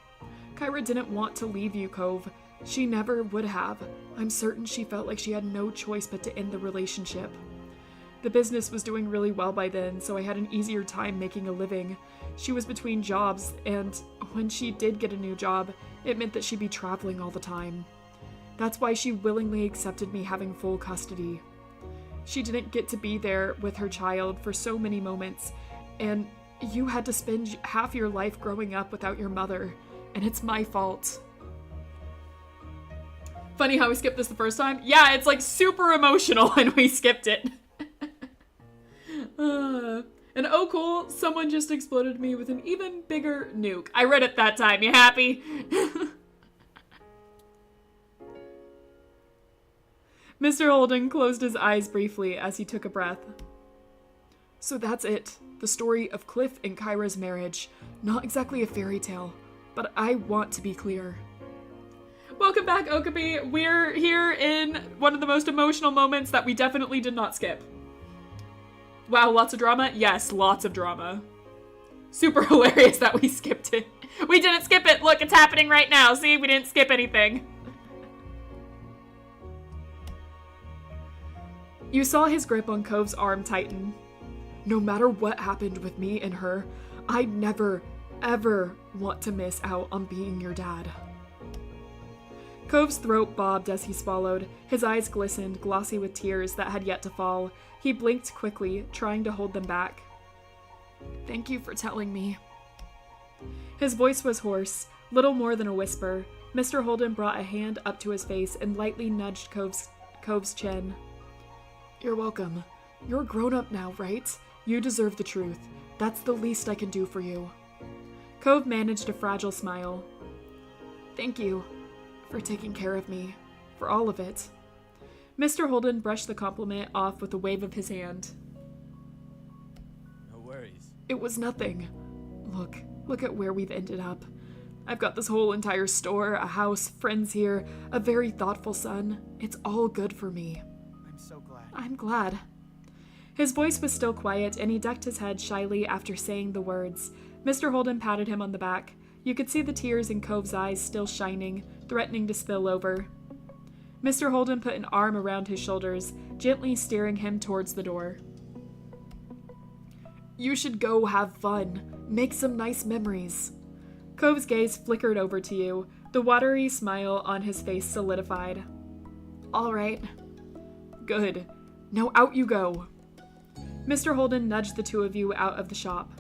Kyra didn't want to leave you, Cove. She never would have. I'm certain she felt like she had no choice but to end the relationship. The business was doing really well by then, so I had an easier time making a living. She was between jobs, and when she did get a new job, it meant that she'd be traveling all the time. That's why she willingly accepted me having full custody. She didn't get to be there with her child for so many moments, and you had to spend half your life growing up without your mother, and it's my fault. Funny how we skipped this the first time? Yeah, it's like super emotional when we skipped it. And oh cool, someone just exploded me with an even bigger nuke. I read it that time, you happy? Mr. Holden closed his eyes briefly as he took a breath. So that's it, the story of Cliff and Kyra's marriage. Not exactly a fairy tale, but I want to be clear. Welcome back, Okapi. We're here in one of the most emotional moments that we definitely did not skip. Wow, lots of drama? Yes, lots of drama. Super hilarious that we skipped it. We didn't skip it. Look, it's happening right now. See, we didn't skip anything. You saw his grip on Cove's arm tighten. No matter what happened with me and her, I never, ever want to miss out on being your dad. Cove's throat bobbed as he swallowed. His eyes glistened, glossy with tears that had yet to fall. He blinked quickly, trying to hold them back. Thank you for telling me. His voice was hoarse, little more than a whisper. Mr. Holden brought a hand up to his face and lightly nudged Cove's chin. You're welcome. You're grown up now, right? You deserve the truth. That's the least I can do for you. Cove managed a fragile smile. Thank you for taking care of me, for all of it. Mr. Holden brushed the compliment off with a wave of his hand. No worries. It was nothing. Look at where we've ended up. I've got this whole entire store, a house, friends here, a very thoughtful son. It's all good for me. I'm so glad. I'm glad. His voice was still quiet, and he ducked his head shyly after saying the words. Mr. Holden patted him on the back. You could see the tears in Cove's eyes still shining, threatening to spill over. Mr. Holden put an arm around his shoulders, gently steering him towards the door. You should go have fun. Make some nice memories. Cove's gaze flickered over to you. The watery smile on his face solidified. All right. Good. Now out you go. Mr. Holden nudged the two of you out of the shop.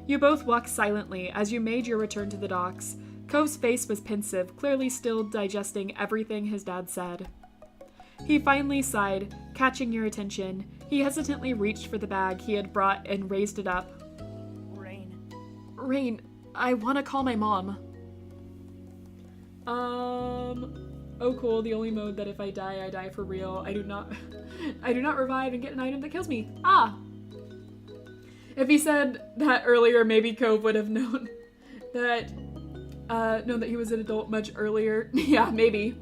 You both walked silently as you made your return to the docks. Cove's face was pensive, clearly still digesting everything his dad said. He finally sighed, catching your attention. He hesitantly reached for the bag he had brought and raised it up. Rain, I want to call my mom. Oh cool, the only mode that if I die for real. I do not revive and get an item that kills me. Ah! If he said that earlier, maybe Cove would have known that he was an adult much earlier. Yeah, maybe.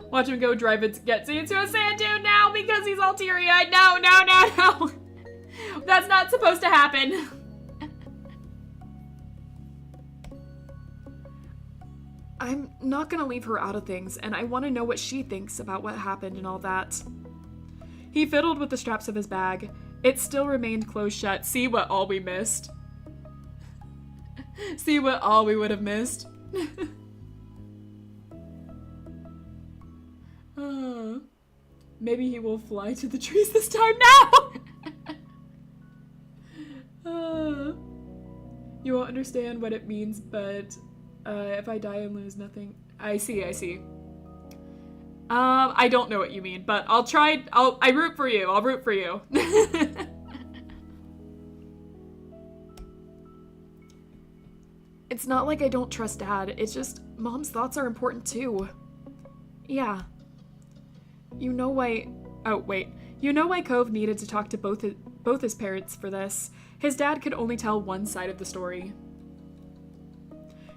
Watch him go drive it Getsy into a sand dune now because he's all teary-eyed. No. That's not supposed to happen. I'm not gonna leave her out of things, and I want to know what she thinks about what happened and all that. He fiddled with the straps of his bag. It still remained closed shut. See what all we missed. See what all we would have missed. Maybe he will fly to the trees this time now! You won't understand what it means, but if I die and lose nothing... I see. I don't know what you mean, but I'll try... I root for you. I'll root for you. It's not like I don't trust Dad. It's just Mom's thoughts are important too. Yeah. You know why... Oh, wait. You know why Cove needed to talk to both his parents for this. His dad could only tell one side of the story.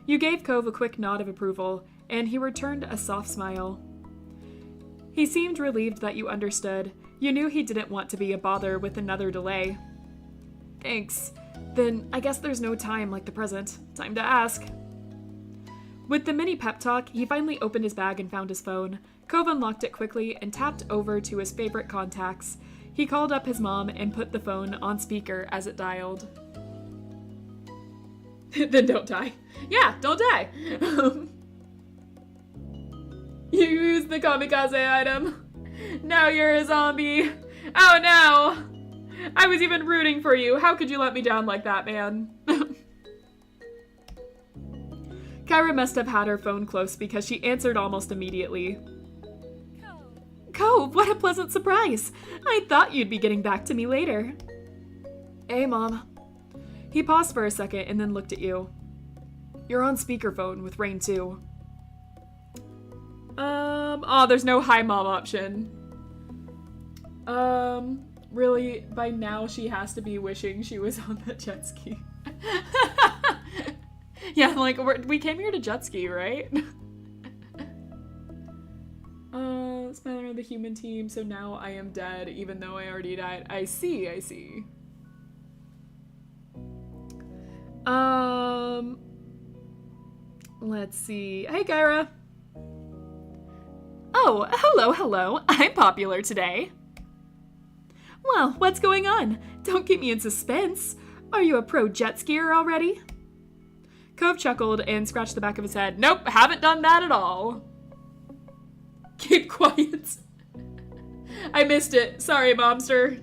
You gave Cove a quick nod of approval, and he returned a soft smile. He seemed relieved that you understood. You knew he didn't want to be a bother with another delay. Thanks. Then I guess there's no time like the present. Time to ask. With the mini pep talk, he finally opened his bag and found his phone. Cove unlocked it quickly and tapped over to his favorite contacts. He called up his mom and put the phone on speaker as it dialed. Then don't die. Yeah, don't die. You used the kamikaze item. Now you're a zombie. Oh no! I was even rooting for you. How could you let me down like that, man? Kyra must have had her phone close because she answered almost immediately. Cove, what a pleasant surprise. I thought you'd be getting back to me later. Hey, Mom. He paused for a second and then looked at you. You're on speakerphone with Rain too. Oh, there's no hi mom option. Really, by now she has to be wishing she was on that jet ski. Yeah, like, we came here to jet ski, right? Smiler on the human team, so now I am dead, even though I already died. I see. Let's see. Hey, Kyra. Oh, hello. I'm popular today. Well, what's going on? Don't keep me in suspense. Are you a pro jet skier already? Cove chuckled and scratched the back of his head. Nope, haven't done that at all. Keep quiet. I missed it. Sorry, Momster.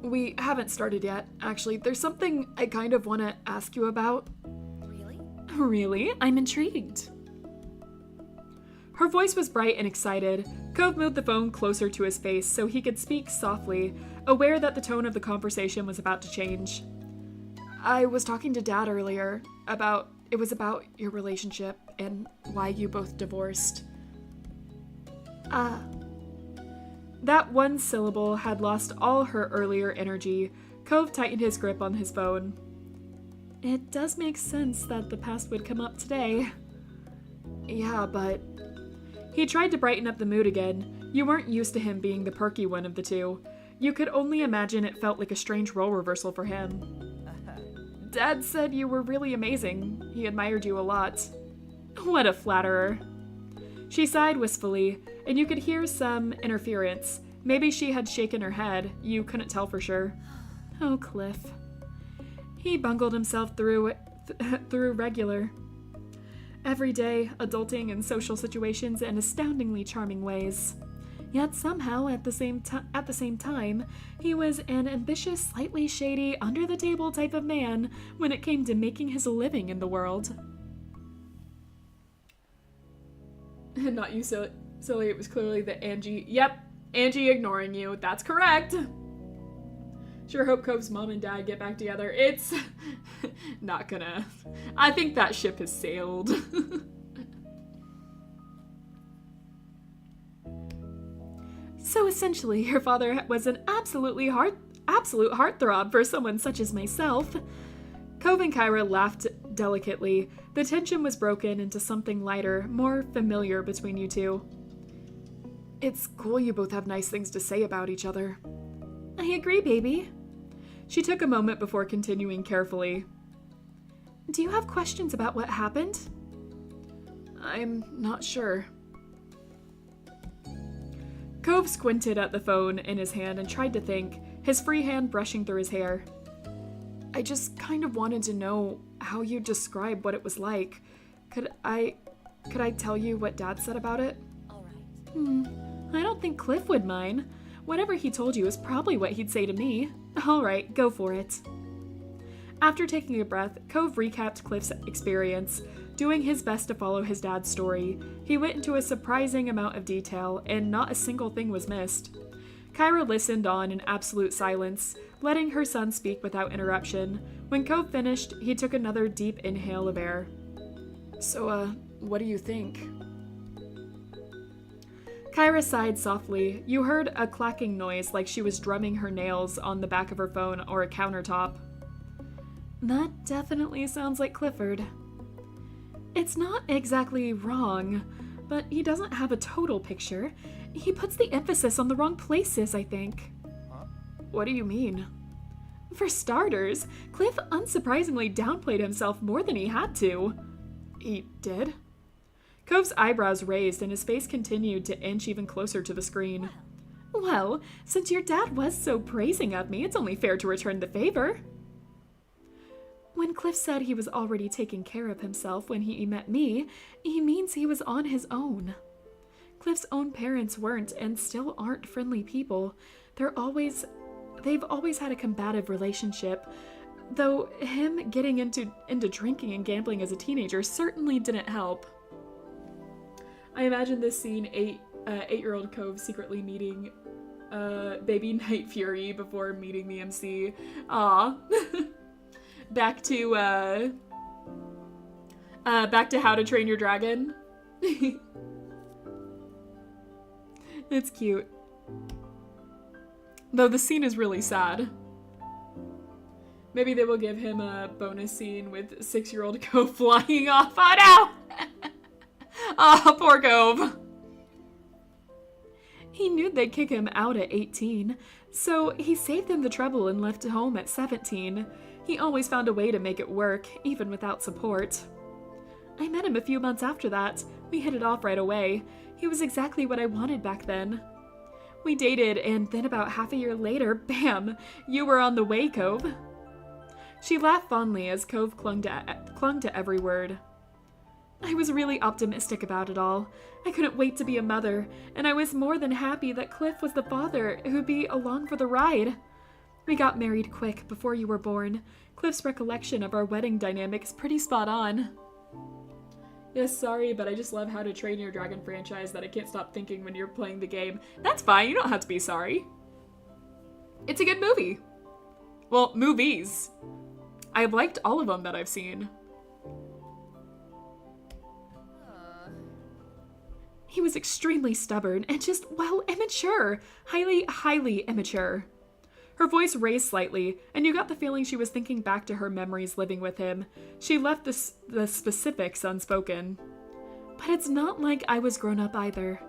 We haven't started yet, actually. There's something I kind of want to ask you about. Really? Really? I'm intrigued. Her voice was bright and excited. Cove moved the phone closer to his face so he could speak softly, aware that the tone of the conversation was about to change. I was talking to Dad earlier about your relationship and why you both divorced. That one syllable had lost all her earlier energy. Cove tightened his grip on his phone. It does make sense that the past would come up today. Yeah, but... He tried to brighten up the mood again. You weren't used to him being the perky one of the two. You could only imagine it felt like a strange role reversal for him. Dad said you were really amazing. He admired you a lot. What a flatterer. She sighed wistfully, and you could hear some interference. Maybe she had shaken her head. You couldn't tell for sure. Oh, Cliff. He bungled himself through regular. Every day, adulting in social situations in astoundingly charming ways. Yet somehow, at the same time, he was an ambitious, slightly shady, under-the-table type of man when it came to making his living in the world. Not you, silly. It was clearly the Angie. Yep, Angie ignoring you. That's correct. Sure hope Cove's mom and dad get back together. It's not gonna. I think that ship has sailed. So essentially, your father was an absolute heartthrob for someone such as myself. Cove and Kyra laughed delicately. The tension was broken into something lighter, more familiar between you two. It's cool you both have nice things to say about each other. I agree, baby. She took a moment before continuing carefully. Do you have questions about what happened? I'm not sure. Cove squinted at the phone in his hand and tried to think, his free hand brushing through his hair. I just kind of wanted to know how you describe what it was like. Could I tell you what Dad said about it? All right. I don't think Cliff would mind. Whatever he told you is probably what he'd say to me. All right, go for it. After taking a breath, Cove recapped Cliff's experience, doing his best to follow his dad's story. He went into a surprising amount of detail, and not a single thing was missed. Kyra listened on in absolute silence, letting her son speak without interruption. When Cove finished, he took another deep inhale of air. So, what do you think? Kyra sighed softly. You heard a clacking noise like she was drumming her nails on the back of her phone or a countertop. That definitely sounds like Clifford. It's not exactly wrong, but he doesn't have a total picture. He puts the emphasis on the wrong places, I think. Huh? What do you mean? For starters, Cliff unsurprisingly downplayed himself more than he had to. He did? Cove's eyebrows raised and his face continued to inch even closer to the screen. Well, since your dad was so praising of me, it's only fair to return the favor. When Cliff said he was already taking care of himself when he met me, he means he was on his own. Cliff's own parents weren't and still aren't friendly people. They've always had a combative relationship, though him getting into drinking and gambling as a teenager certainly didn't help. I imagine this scene, eight-year-old Cove secretly meeting baby Night Fury before meeting the MC. Aw. Back to How to Train Your Dragon. It's cute. Though the scene is really sad. Maybe they will give him a bonus scene with 6-year-old Cove flying off. Oh no! Ah, poor Cove. He knew they'd kick him out at 18, so he saved them the trouble and left home at 17. He always found a way to make it work, even without support. I met him a few months after that. We hit it off right away. He was exactly what I wanted back then. We dated, and then about half a year later, bam, you were on the way, Cove. She laughed fondly as Cove clung to every word. I was really optimistic about it all. I couldn't wait to be a mother, and I was more than happy that Cliff was the father who'd be along for the ride. We got married quick before you were born. Cliff's recollection of our wedding dynamic is pretty spot on. Yes, sorry, but I just love How to Train Your Dragon franchise that I can't stop thinking when you're playing the game. That's fine, you don't have to be sorry. It's a good movie. Well, movies. I've liked all of them that I've seen. He was extremely stubborn and just, well, immature. Highly immature. Her voice raised slightly, and you got the feeling she was thinking back to her memories living with him. She left the specifics unspoken. But it's not like I was grown up either.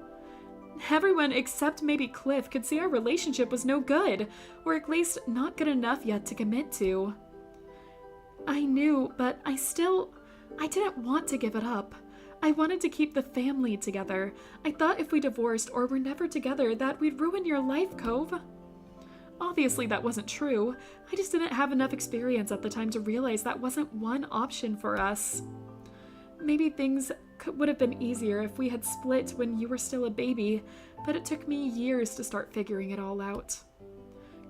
Everyone except maybe Cliff could see our relationship was no good, or at least not good enough yet to commit to. I knew, but I didn't want to give it up. I wanted to keep the family together. I thought if we divorced or were never together that we'd ruin your life, Cove. Obviously that wasn't true. I just didn't have enough experience at the time to realize that wasn't one option for us. Maybe things would have been easier if we had split when you were still a baby, but it took me years to start figuring it all out.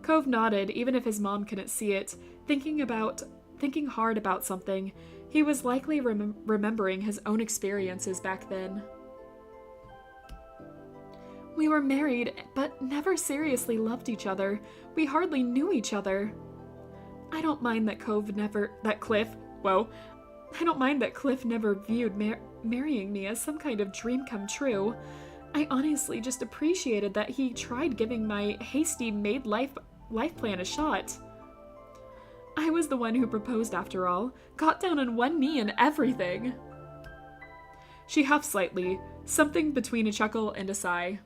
Cove nodded, even if his mom couldn't see it, thinking hard about something. He was likely remembering his own experiences back then. We were married, but never seriously loved each other. We hardly knew each other. I don't mind that Cliff never viewed marrying me as some kind of dream come true. I honestly just appreciated that he tried giving my hasty made life plan a shot. I was the one who proposed after all, got down on one knee and everything. She huffed slightly, something between a chuckle and a sigh.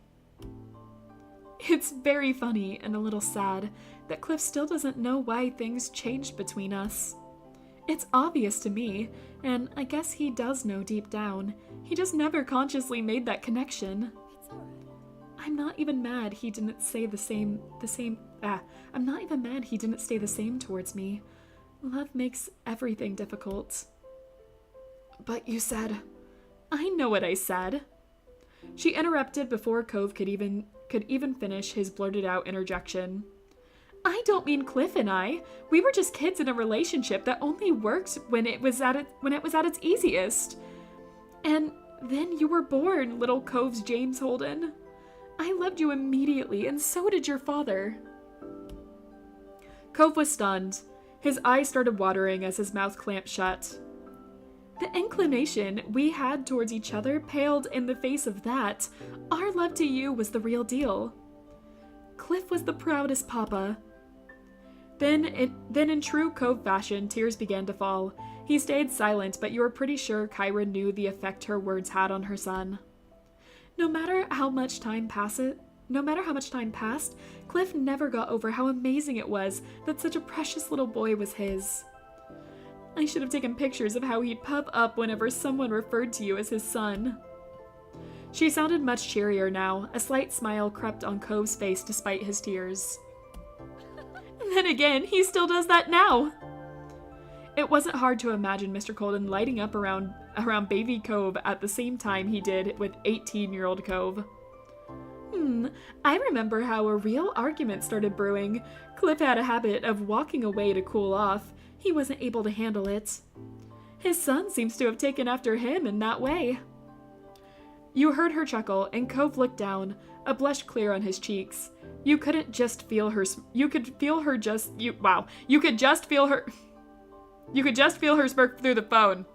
It's very funny and a little sad that Cliff still doesn't know why things changed between us. It's obvious to me, and I guess he does know deep down. He just never consciously made that connection. It's alright. I'm not even mad he didn't say I'm not even mad he didn't stay the same towards me. Love makes everything difficult. But you said... I know what I said. She interrupted before Cove could even finish his blurted out interjection. I don't mean Cliff and I. We were just kids in a relationship that only worked when it was at its easiest. And then you were born, little Cove's James Holden. I loved you immediately, and so did your father. Cove was stunned. His eyes started watering as his mouth clamped shut. The inclination we had towards each other paled in the face of that. Our love to you was the real deal. Cliff was the proudest papa. Then in true Cove fashion, tears began to fall. He stayed silent, but you were pretty sure Kyra knew the effect her words had on her son. No matter how much time passed, Cliff never got over how amazing it was that such a precious little boy was his. I should have taken pictures of how he'd puff up whenever someone referred to you as his son. She sounded much cheerier now. A slight smile crept on Cove's face despite his tears. And then again, he still does that now. It wasn't hard to imagine Mr. Colden lighting up around baby Cove at the same time he did with 18-year-old Cove. I remember how a real argument started brewing. Cliff had a habit of walking away to cool off. He wasn't able to handle it. His son seems to have taken after him in that way. You heard her chuckle, and Cove looked down, a blush clear on his cheeks. You could just feel her smirk through the phone.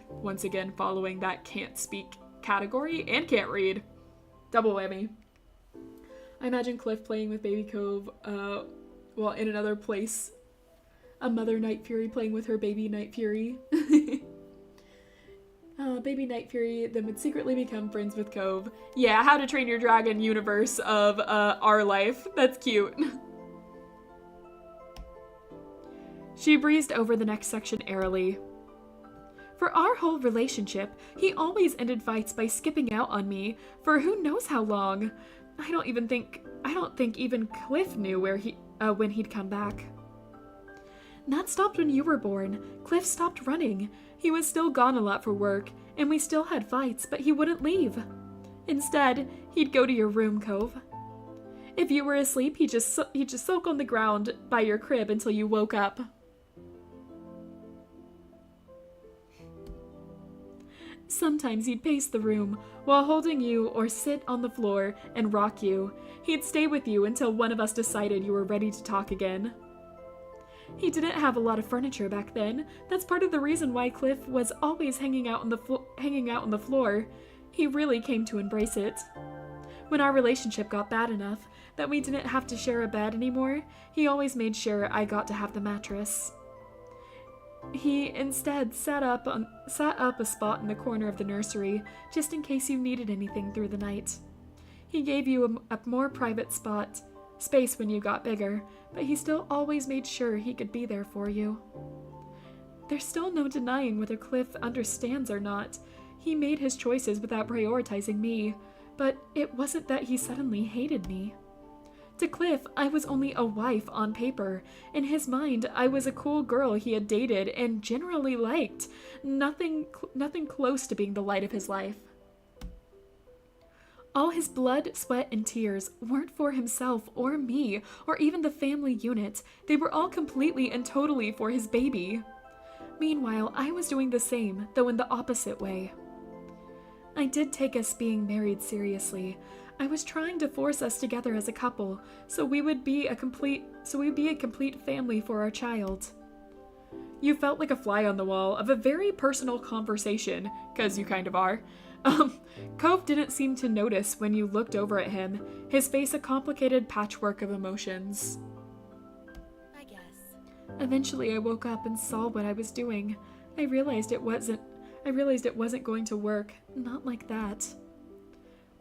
Once again following that can't speak category and can't read. Double whammy. I imagine Cliff playing with baby Cove, while in another place, a mother Night Fury playing with her baby Night Fury. Baby Night Fury then would secretly become friends with Cove. Yeah, How to Train Your Dragon universe of our life. That's cute. She breezed over the next section airily. For our whole relationship, he always ended fights by skipping out on me for who knows how long. I don't think even Cliff knew when he'd come back. That stopped when you were born. Cliff stopped running. He was still gone a lot for work, and we still had fights, but he wouldn't leave. Instead, he'd go to your room, Cove. If you were asleep, he'd just sulk on the ground by your crib until you woke up. Sometimes he'd pace the room while holding you or sit on the floor and rock you. He'd stay with you until one of us decided you were ready to talk again. He didn't have a lot of furniture back then. That's part of the reason why Cliff was always hanging out on the floor. He really came to embrace it. When our relationship got bad enough that we didn't have to share a bed anymore, he always made sure I got to have the mattress. He instead set up a spot in the corner of the nursery, just in case you needed anything through the night. He gave you a more private space when you got bigger, but he still always made sure he could be there for you. There's still no denying whether Cliff understands or not. He made his choices without prioritizing me, but it wasn't that he suddenly hated me. To Cliff, I was only a wife on paper. In his mind, I was a cool girl he had dated and generally liked. Nothing close to being the light of his life. All his blood, sweat, and tears weren't for himself or me or even the family unit. They were all completely and totally for his baby. Meanwhile, I was doing the same, though in the opposite way. I did take us being married seriously. I was trying to force us together as a couple, so we'd be a complete family for our child. You felt like a fly on the wall of a very personal conversation, 'cause you kind of are. Cove didn't seem to notice when you looked over at him, his face a complicated patchwork of emotions. I guess. Eventually I woke up and saw what I was doing. I realized it wasn't going to work, not like that.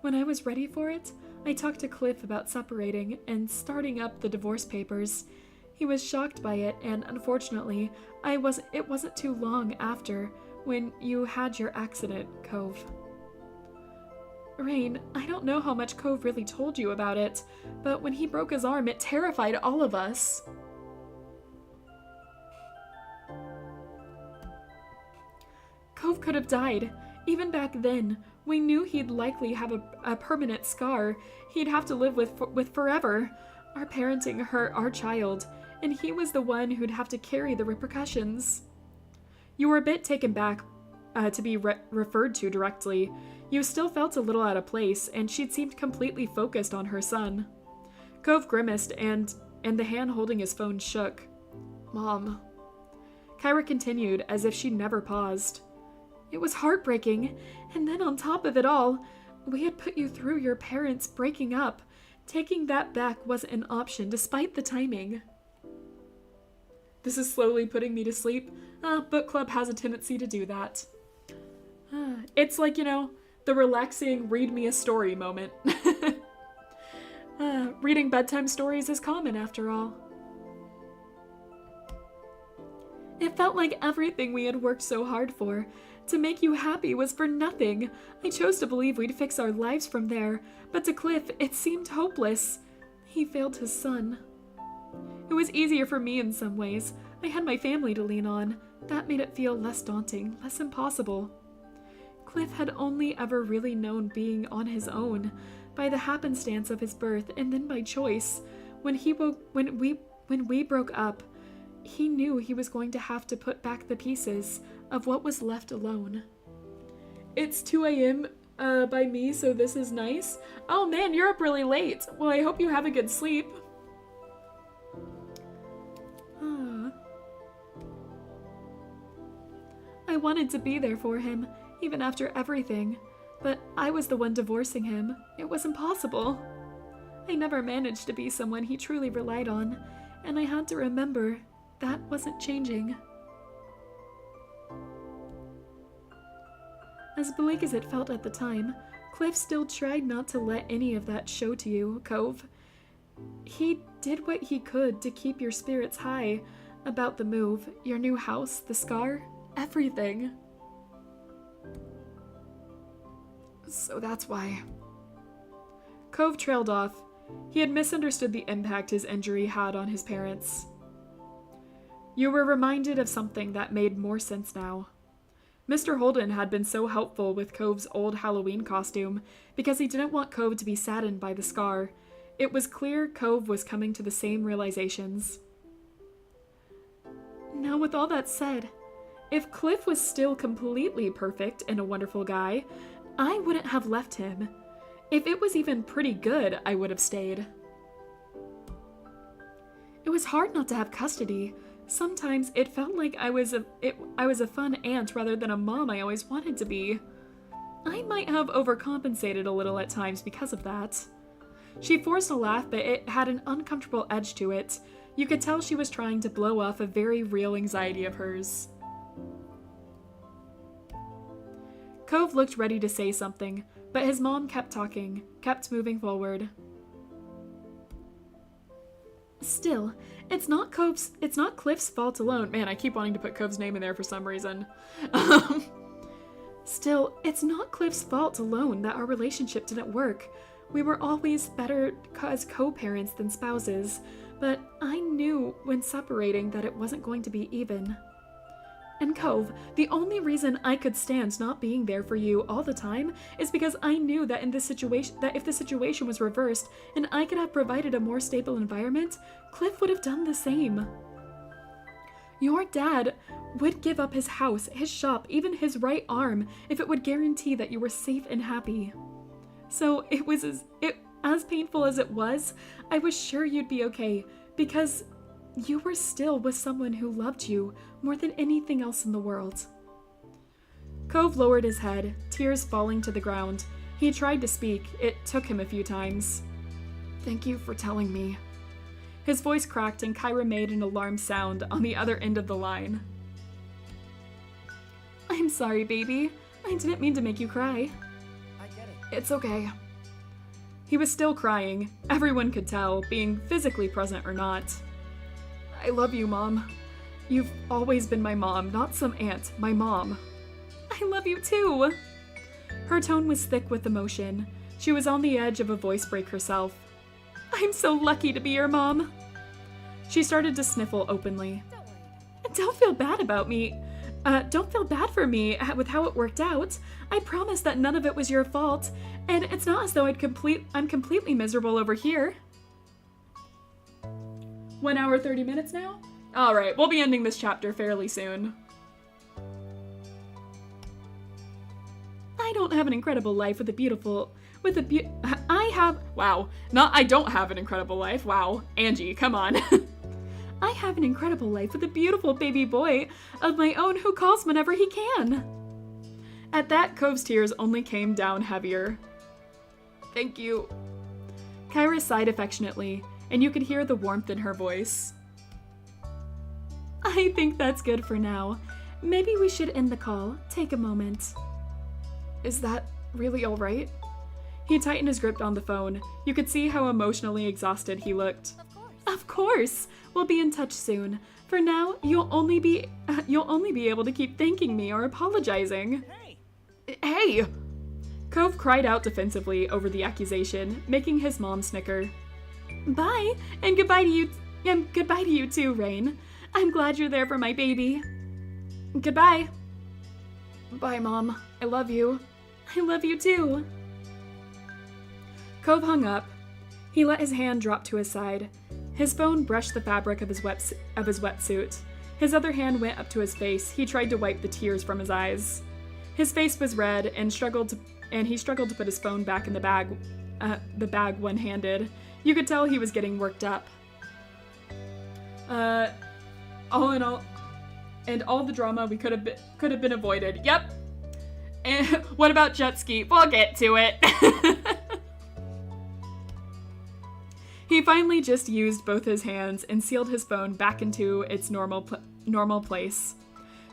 When I was ready for it, I talked to Cliff about separating and starting up the divorce papers. He was shocked by it, and unfortunately, it wasn't too long after when you had your accident, Cove. Rain, I don't know how much Cove really told you about it, but when he broke his arm, it terrified all of us. Cove could have died. Even back then, we knew he'd likely have a permanent scar he'd have to live with forever. Our parenting hurt our child, and he was the one who'd have to carry the repercussions. You were a bit taken back to be referred to directly. You still felt a little out of place, and she'd seemed completely focused on her son. Cove grimaced, and the hand holding his phone shook. Mom. Kyra continued, as if she'd never paused. It was heartbreaking, and then on top of it all, we had put you through your parents breaking up. Taking that back wasn't an option, despite the timing. This is slowly putting me to sleep. Book club has a tendency to do that. It's like, the relaxing read me a story moment. Reading bedtime stories is common after all. It felt like everything we had worked so hard for, to make you happy, was for nothing. I chose to believe we'd fix our lives from there, but to Cliff, it seemed hopeless. He failed his son. It was easier for me in some ways. I had my family to lean on. That made it feel less daunting, less impossible. Cliff had only ever really known being on his own, by the happenstance of his birth, and then by choice. When we broke up, he knew he was going to have to put back the pieces of what was left alone. It's 2 a.m. By me, so this is nice. Oh man, you're up really late. Well, I hope you have a good sleep. I wanted to be there for him, even after everything, but I was the one divorcing him. It was impossible. I never managed to be someone he truly relied on, and I had to remember that wasn't changing. As bleak as it felt at the time, Cliff still tried not to let any of that show to you, Cove. He did what he could to keep your spirits high about the move, your new house, the scar, everything. So that's why. Cove trailed off. He had misunderstood the impact his injury had on his parents. You were reminded of something that made more sense now. Mr. Holden had been so helpful with Cove's old Halloween costume because he didn't want Cove to be saddened by the scar. It was clear Cove was coming to the same realizations. Now, with all that said, if Cliff was still completely perfect and a wonderful guy, I wouldn't have left him. If it was even pretty good, I would have stayed. It was hard not to have custody. Sometimes it felt like I was a fun aunt rather than a mom I always wanted to be. I might have overcompensated a little at times because of that. She forced a laugh, but it had an uncomfortable edge to it. You could tell she was trying to blow off a very real anxiety of hers. Cove looked ready to say something, but his mom kept talking, kept moving forward. Still, it's not Cliff's fault alone. Man, I keep wanting to put Cove's name in there for some reason. Still, it's not Cliff's fault alone that our relationship didn't work. We were always better as co-parents than spouses, but I knew when separating that it wasn't going to be even. And Cove, the only reason I could stand not being there for you all the time is because I knew that if the situation was reversed and I could have provided a more stable environment, Cliff would have done the same. Your dad would give up his house, his shop, even his right arm if it would guarantee that you were safe and happy. So as painful as it was, I was sure you'd be okay because you were still with someone who loved you more than anything else in the world. Cove lowered his head, tears falling to the ground. He tried to speak. It took him a few times. Thank you for telling me. His voice cracked and Kyra made an alarmed sound on the other end of the line. I'm sorry, baby. I didn't mean to make you cry. I get it. It's okay. He was still crying. Everyone could tell, being physically present or not. I love you, Mom. You've always been my mom, not some aunt, my mom. I love you too. Her tone was thick with emotion. She was on the edge of a voice break herself. I'm so lucky to be your mom. She started to sniffle openly. Don't worry. Don't feel bad about me. Don't feel bad for me with how it worked out. I promise that none of it was your fault, and it's not as though I'm completely miserable over here. 1 hour, 30 minutes now? Alright, we'll be ending this chapter fairly soon. I don't have an incredible life I don't have an incredible life. Wow. Angie, come on. I have an incredible life with a beautiful baby boy of my own who calls whenever he can. At that, Cove's tears only came down heavier. Thank you. Kyra sighed affectionately, and you could hear the warmth in her voice. I think that's good for now. Maybe we should end the call. Take a moment. Is that really all right? He tightened his grip on the phone. You could see how emotionally exhausted he looked. Of course. Of course! We'll be in touch soon. For now, you'll only be able to keep thanking me or apologizing. Hey! Hey! Cove cried out defensively over the accusation, making his mom snicker. Bye, and goodbye to you. Goodbye to you too, Rain. I'm glad you're there for my baby. Goodbye. Bye, Mom. I love you. I love you too. Cove hung up. He let his hand drop to his side. His phone brushed the fabric of his wetsuit. His other hand went up to his face. He tried to wipe the tears from his eyes. His face was red and he struggled to put his phone back in the bag one-handed. You could tell he was getting worked up. All in all, and all the drama we could have been avoided. Yep. And what about jet ski? We'll get to it. He finally just used both his hands and sealed his phone back into its normal place.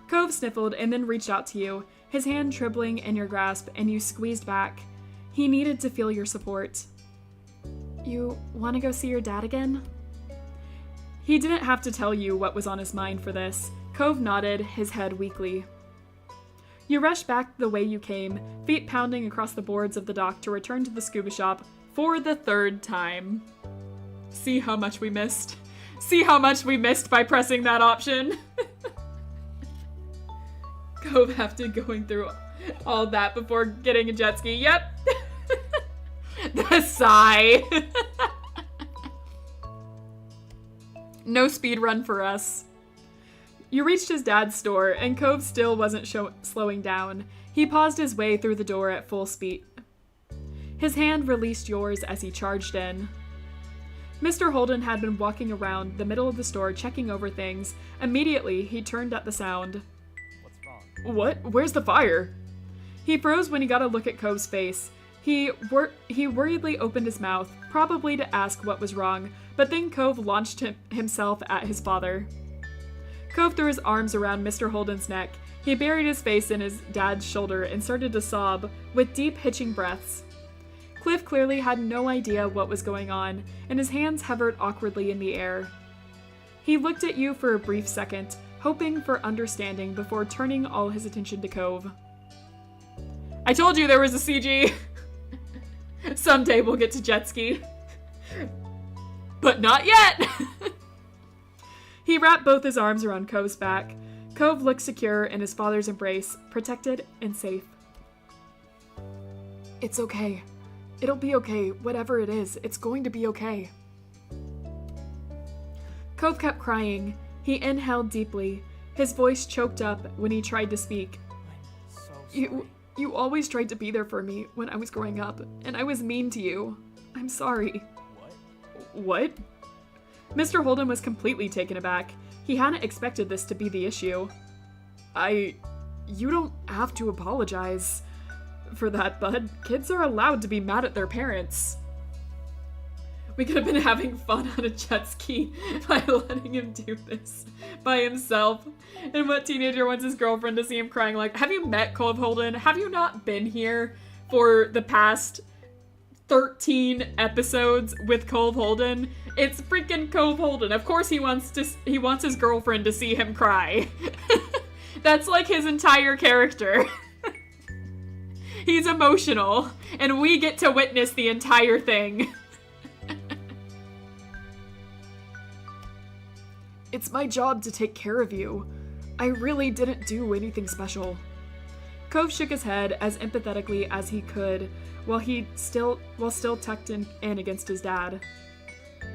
Cove sniffled and then reached out to you. his hand trembling in your grasp, and you squeezed back. He needed to feel your support. You want to go see your dad again? He didn't have to tell you what was on his mind for this. Cove nodded, his head weakly. You rushed back the way you came, feet pounding across the boards of the dock to return to the scuba shop for the third time. See how much we missed? See how much we missed by pressing that option? Cove after going through all that before getting a jet ski. Yep. The sigh. No speed run for us. You reached his dad's store, and Cove still wasn't slowing down. He paused his way through the door at full speed. His hand released yours as he charged in. Mr. Holden had been walking around the middle of the store checking over things. Immediately, he turned at the sound. What's wrong? What? Where's the fire? He froze when he got a look at Cove's face. He worriedly opened his mouth, probably to ask what was wrong, but then Cove launched himself at his father. Cove threw his arms around Mr. Holden's neck. He buried his face in his dad's shoulder and started to sob, with deep, hitching breaths. Cliff clearly had no idea what was going on, and his hands hovered awkwardly in the air. He looked at you for a brief second, hoping for understanding before turning all his attention to Cove. I told you there was a CG! Someday we'll get to jet ski. But not yet! He wrapped both his arms around Cove's back. Cove looked secure in his father's embrace, protected and safe. It's okay. It'll be okay. Whatever it is, it's going to be okay. Cove kept crying. He inhaled deeply. His voice choked up when he tried to speak. I'm so sorry. You always tried to be there for me when I was growing up, and I was mean to you. I'm sorry. What? Mr. Holden was completely taken aback. He hadn't expected this to be the issue. You don't have to apologize for that, bud. Kids are allowed to be mad at their parents. We could have been having fun on a jet ski by letting him do this by himself. And what teenager wants his girlfriend to see him crying? Like, have you met Cove Holden? Have you not been here for the past 13 episodes with Cove Holden? It's freaking Cove Holden. Of course he wants his girlfriend to see him cry. That's like his entire character. He's emotional, and we get to witness the entire thing. It's my job to take care of you. I really didn't do anything special. Cove shook his head as empathetically as he could, while still tucked in against his dad.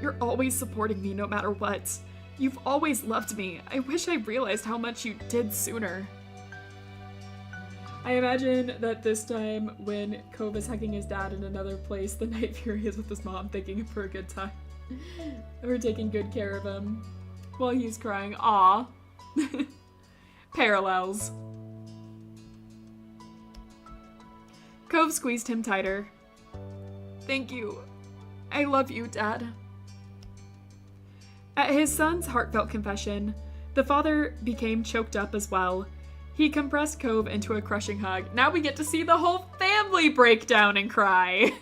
You're always supporting me no matter what. You've always loved me. I wish I realized how much you did sooner. I imagine that this time when Cove is hugging his dad in another place, the Night Fury is with his mom, thanking him for a good time. We're taking good care of him while he's crying. Aw. Parallels. Cove squeezed him tighter. Thank you. I love you, Dad. At his son's heartfelt confession, the father became choked up as well. He compressed Cove into a crushing hug. Now we get to see the whole family break down and cry.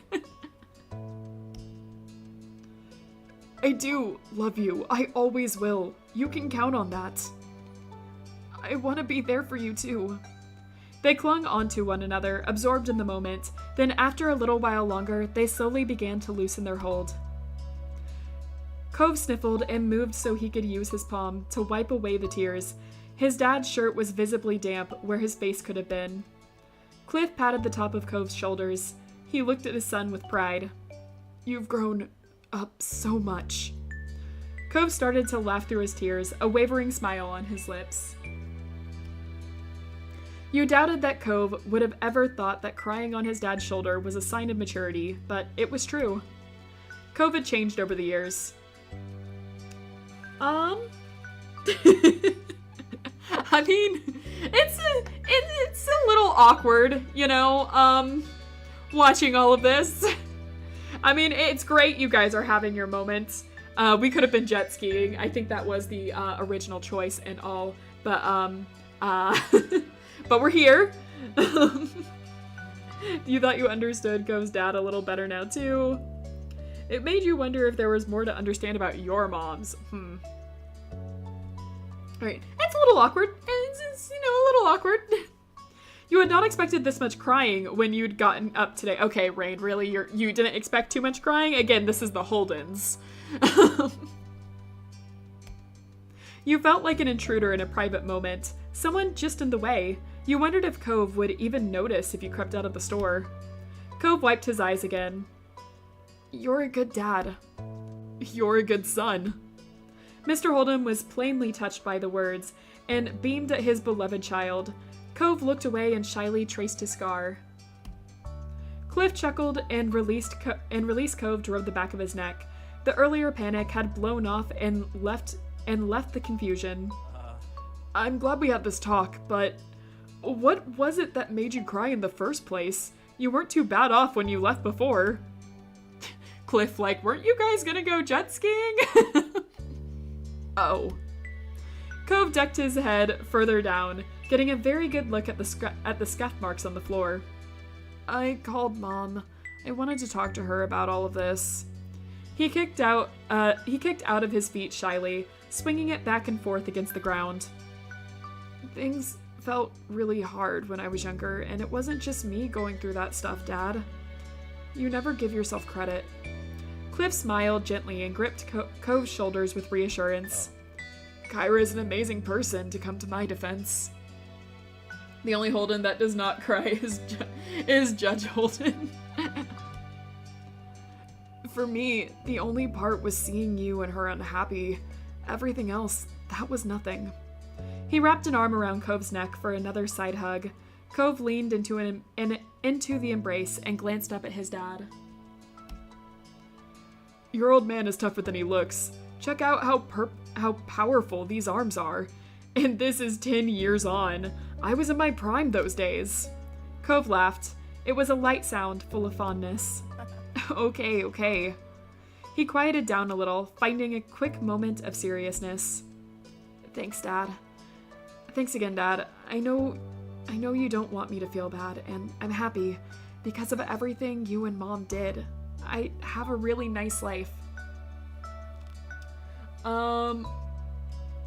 I do love you. I always will. You can count on that. I want to be there for you too. They clung onto one another, absorbed in the moment. Then after a little while longer, they slowly began to loosen their hold. Cove sniffled and moved so he could use his palm to wipe away the tears. His dad's shirt was visibly damp where his face could have been. Cliff patted the top of Cove's shoulders. He looked at his son with pride. You've grown up so much. Cove started to laugh through his tears, a wavering smile on his lips. You doubted that Cove would have ever thought that crying on his dad's shoulder was a sign of maturity, but it was true. Cove had changed over the years. I mean, it's a little awkward, you know, watching all of this. I mean, it's great you guys are having your moments. We could have been jet skiing. I think that was the original choice and all, but but we're here. You thought you understood Cove's dad a little better now, too. It made you wonder if there was more to understand about your moms. Alright, it's a little awkward. It's, you know, a little awkward. You had not expected this much crying when you'd gotten up today. Okay, Rain, really? You didn't expect too much crying? Again, this is the Holdens. You felt like an intruder in a private moment. Someone just in the way. You wondered if Cove would even notice if you crept out of the store. Cove wiped his eyes again. You're a good dad. You're a good son. Mr. Holden was plainly touched by the words and beamed at his beloved child. Cove looked away and shyly traced his scar. Cliff chuckled and released Cove to rub the back of his neck. The earlier panic had blown off and left the confusion. I'm glad we had this talk, but what was it that made you cry in the first place? You weren't too bad off when you left before. Cliff, like, weren't you guys gonna go jet skiing? Oh. Cove ducked his head further down, getting a very good look at the scuff marks on the floor. I called Mom. I wanted to talk to her about all of this. He kicked out of his feet shyly, swinging it back and forth against the ground. Things felt really hard when I was younger, and it wasn't just me going through that stuff, Dad. You never give yourself credit. Cliff smiled gently and gripped Cove's shoulders with reassurance. Kyra is an amazing person, to come to my defense. The only Holden that does not cry is Judge Holden. For me, the only part was seeing you and her unhappy. Everything else, that was nothing. He wrapped an arm around Cove's neck for another side hug. Cove leaned into the embrace and glanced up at his dad. Your old man is tougher than he looks. Check out how powerful these arms are. And this is 10 years on. I was in my prime those days. Cove laughed. It was a light sound full of fondness. Okay. He quieted down a little, finding a quick moment of seriousness. Thanks, Dad. Thanks again, Dad. I know you don't want me to feel bad, and I'm happy. Because of everything you and Mom did, I have a really nice life.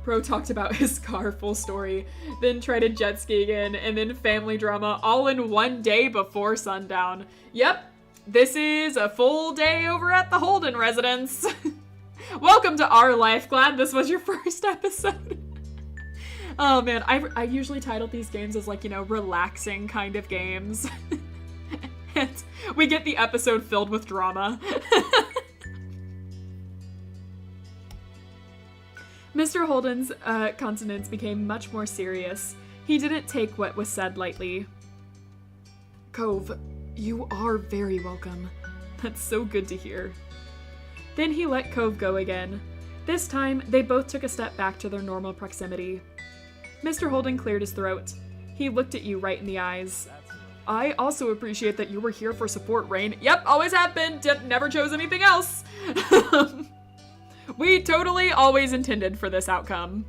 Pro talked about his car, full story, then tried to jet ski again, and then family drama all in one day before sundown. Yep, this is a full day over at the Holden residence. Welcome to our life. Glad this was your first episode. Oh man, I usually title these games as like, you know, relaxing kind of games. And we get the episode filled with drama. Mr. Holden's countenance became much more serious. He didn't take what was said lightly. Cove, you are very welcome. That's so good to hear. Then he let Cove go again. This time, they both took a step back to their normal proximity. Mr. Holden cleared his throat. He looked at you right in the eyes. I also appreciate that you were here for support, Rain. Yep, always have been. Never chose anything else. We totally always intended for this outcome.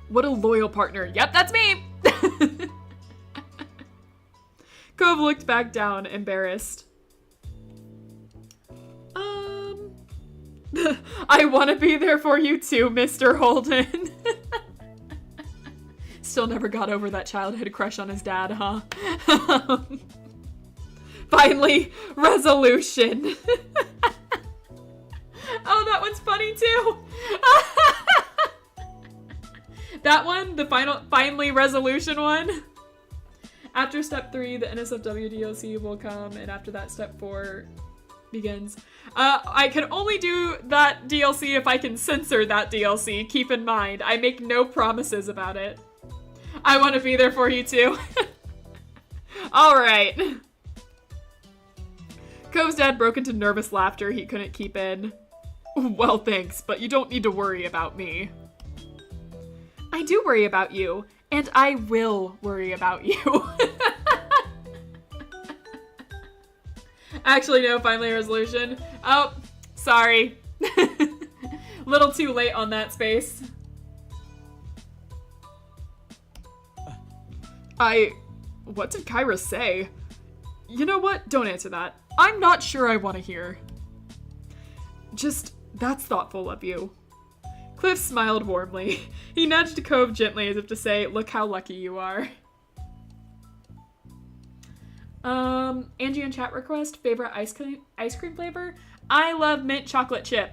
What a loyal partner. Yep, that's me. Cove looked back down, embarrassed. I want to be there for you too, Mr. Holden. Still never got over that childhood crush on his dad, huh? Finally, resolution. Oh, that one's funny too. That one, the finally resolution one. After step 3, the NSFW DLC will come, and after that, step 4 begins. I can only do that DLC if I can censor that DLC. Keep in mind, I make no promises about it. I want to be there for you too. All right. Cove's dad broke into nervous laughter he couldn't keep in. Well, thanks, but you don't need to worry about me. I do worry about you, and I will worry about you. Actually, no, finally resolution. Oh, sorry. Little too late on that space. What did Kyra say? You know what? Don't answer that. I'm not sure I want to hear. Just, that's thoughtful of you. Cliff smiled warmly. He nudged Cove gently as if to say, look how lucky you are. Angie in chat request, favorite ice cream flavor? I love mint chocolate chip.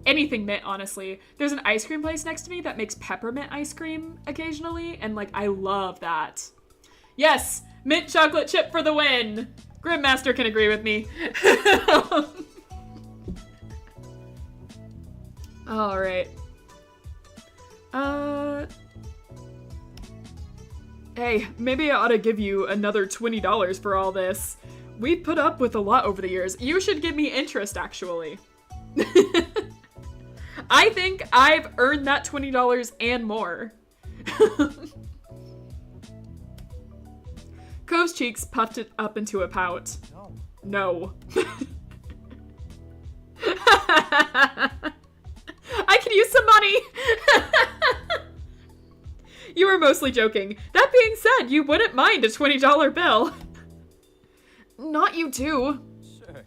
Anything mint, honestly. There's an ice cream place next to me that makes peppermint ice cream occasionally, and like, I love that. Yes, mint chocolate chip for the win. Grimmaster can agree with me. All right. Hey, maybe I ought to give you another $20 for all this. We've put up with a lot over the years. You should give me interest, actually. I think I've earned that $20 and more. Cove's cheeks puffed it up into a pout. No. I could use some money! You were mostly joking. That being said, you wouldn't mind a $20 bill. Not you too. Sure.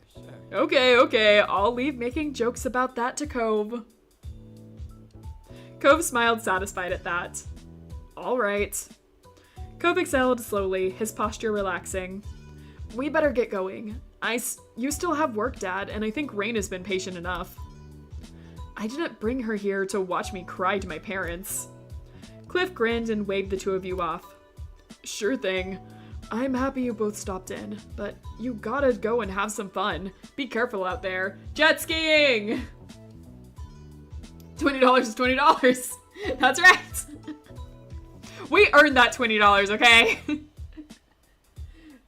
Okay, I'll leave making jokes about that to Cove. Cove smiled, satisfied at that. All right. Cove exhaled slowly, his posture relaxing. We better get going. You still have work, Dad, and I think Rain has been patient enough. I didn't bring her here to watch me cry to my parents. Cliff grinned and waved the two of you off. Sure thing. I'm happy you both stopped in, but you gotta go and have some fun. Be careful out there. Jet skiing! $20 is $20. That's right. We earned that $20, okay?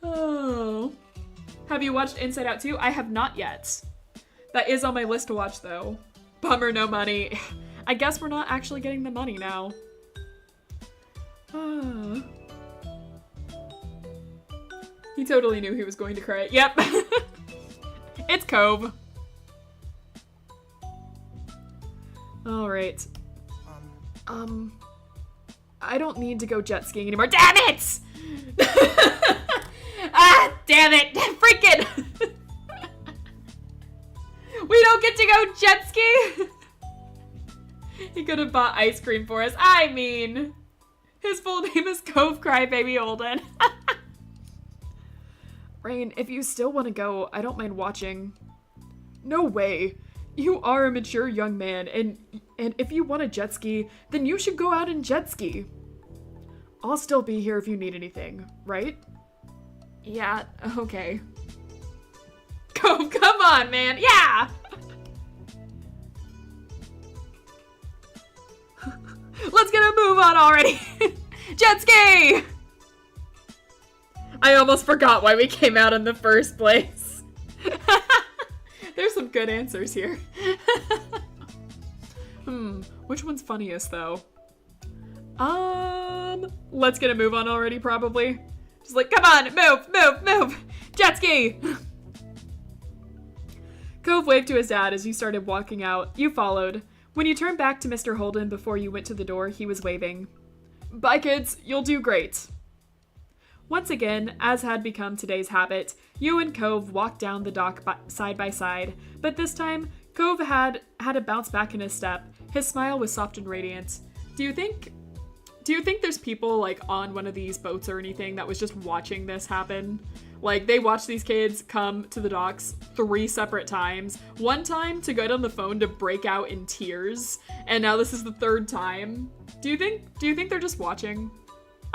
Oh. Have you watched Inside Out 2? I have not yet. That is on my list to watch, though. Bummer, no money. I guess we're not actually getting the money now. He totally knew he was going to cry. Yep. It's Cove. All right. I don't need to go jet skiing anymore. Damn it! Ah, damn it! Freaking! We don't get to go jet ski? He could have bought ice cream for us. I mean, his full name is Cove Crybaby Olden. Rain, if you still want to go, I don't mind watching. No way. You are a mature young man, and if you want to jet ski, then you should go out and jet ski. I'll still be here if you need anything, right? Yeah, okay. Cove, come on, man. Yeah! Let's get a move on already. Jet ski! I almost forgot why we came out in the first place. There's some good answers here. Which one's funniest though? Let's get a move on already, probably. Just like, come on, move! Jet ski! Cove waved to his dad as you started walking out. You followed. When you turned back to Mr. Holden before you went to the door, he was waving. Bye, kids. You'll do great. Once again, as had become today's habit, you and Cove walked down the dock side by side, but this time, Cove had a bounce back in his step. His smile was soft and radiant. Do you think there's people, like, on one of these boats or anything that was just watching this happen? Like, they watched these kids come to the docks 3 separate times. One time to get on the phone to break out in tears, and now this is the 3rd time. Do you think they're just watching?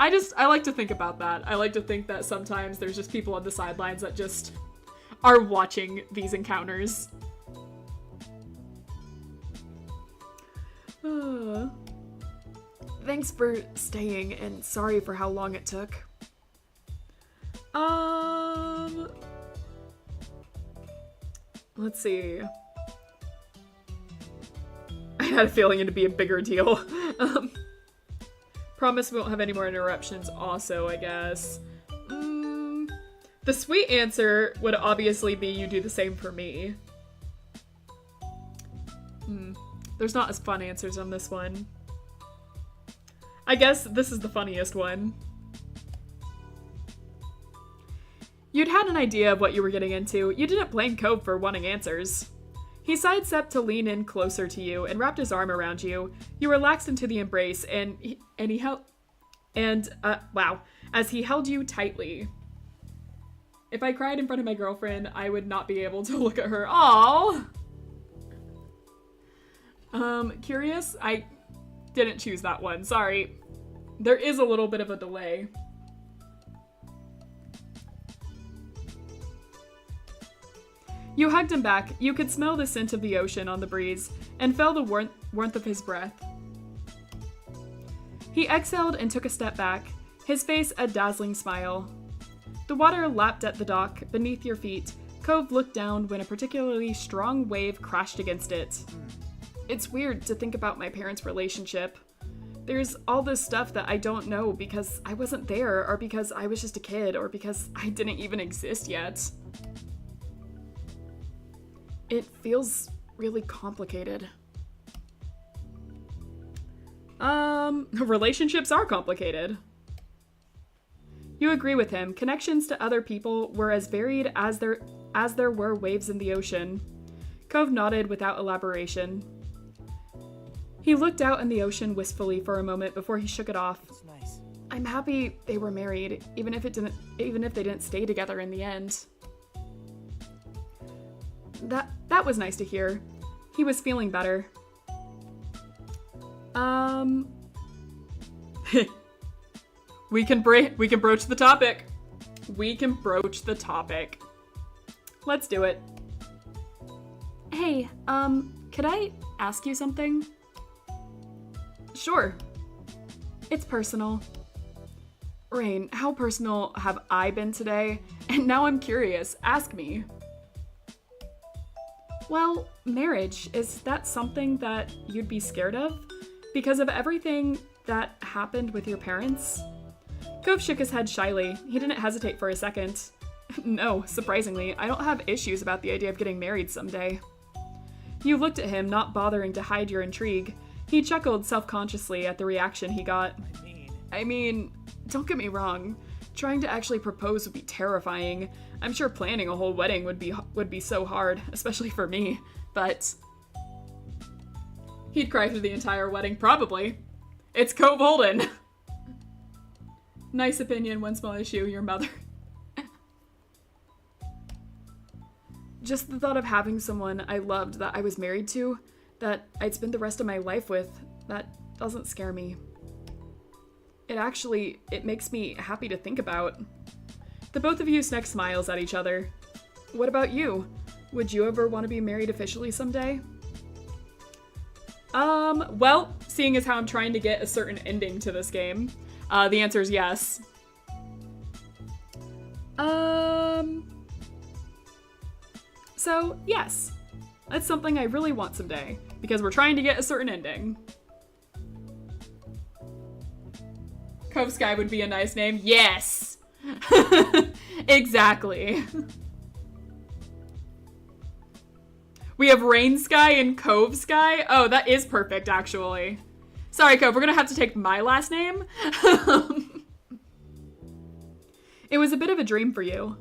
I like to think about that. I like to think that sometimes there's just people on the sidelines that just are watching these encounters. Thanks for staying, and sorry for how long it took. Let's see. I had a feeling it'd be a bigger deal. Promise we won't have any more interruptions also, I guess. The sweet answer would obviously be you do the same for me. There's not as fun answers on this one. I guess this is the funniest one. You'd had an idea of what you were getting into. You didn't blame Cove for wanting answers. He sidestepped to lean in closer to you and wrapped his arm around you. You relaxed into the embrace as he held you tightly. If I cried in front of my girlfriend, I would not be able to look at her. Aww. Curious? I didn't choose that one. Sorry. There is a little bit of a delay. You hugged him back. You could smell the scent of the ocean on the breeze and felt the warmth of his breath. He exhaled and took a step back, his face a dazzling smile. The water lapped at the dock beneath your feet. Cove looked down when a particularly strong wave crashed against it. It's weird to think about my parents' relationship. There's all this stuff that I don't know because I wasn't there, or because I was just a kid, or because I didn't even exist yet. It feels really complicated. Relationships are complicated. You agree with him. Connections to other people were as varied as there were waves in the ocean. Cove nodded without elaboration. He looked out in the ocean wistfully for a moment before he shook it off. It's nice. I'm happy they were married, even if they didn't stay together in the end. That was nice to hear. He was feeling better. We can broach the topic. We can broach the topic. Let's do it. Hey, could I ask you something? Sure. It's personal. Rain, how personal have I been today? And now I'm curious. Ask me. Well, marriage, is that something that you'd be scared of? Because of everything that happened with your parents? Cove shook his head shyly. He didn't hesitate for a second. No, surprisingly, I don't have issues about the idea of getting married someday. You looked at him, not bothering to hide your intrigue. He chuckled self-consciously at the reaction he got. I mean, don't get me wrong. Trying to actually propose would be terrifying. I'm sure planning a whole wedding would be so hard, especially for me, but he'd cry through the entire wedding, probably. It's Cove Holden. Nice opinion, one small issue, your mother. Just the thought of having someone I loved that I was married to, that I'd spend the rest of my life with, that doesn't scare me. It makes me happy to think about. The both of you snuck smiles at each other. What about you? Would you ever want to be married officially someday? Well, seeing as how I'm trying to get a certain ending to this game, the answer is yes. So, yes. That's something I really want someday, because we're trying to get a certain ending. Cove Sky would be a nice name. Yes! Exactly. We have Rain Sky and Cove Sky. Oh, that is perfect, actually. Sorry, Cove, we're gonna have to take my last name. It was a bit of a dream for you.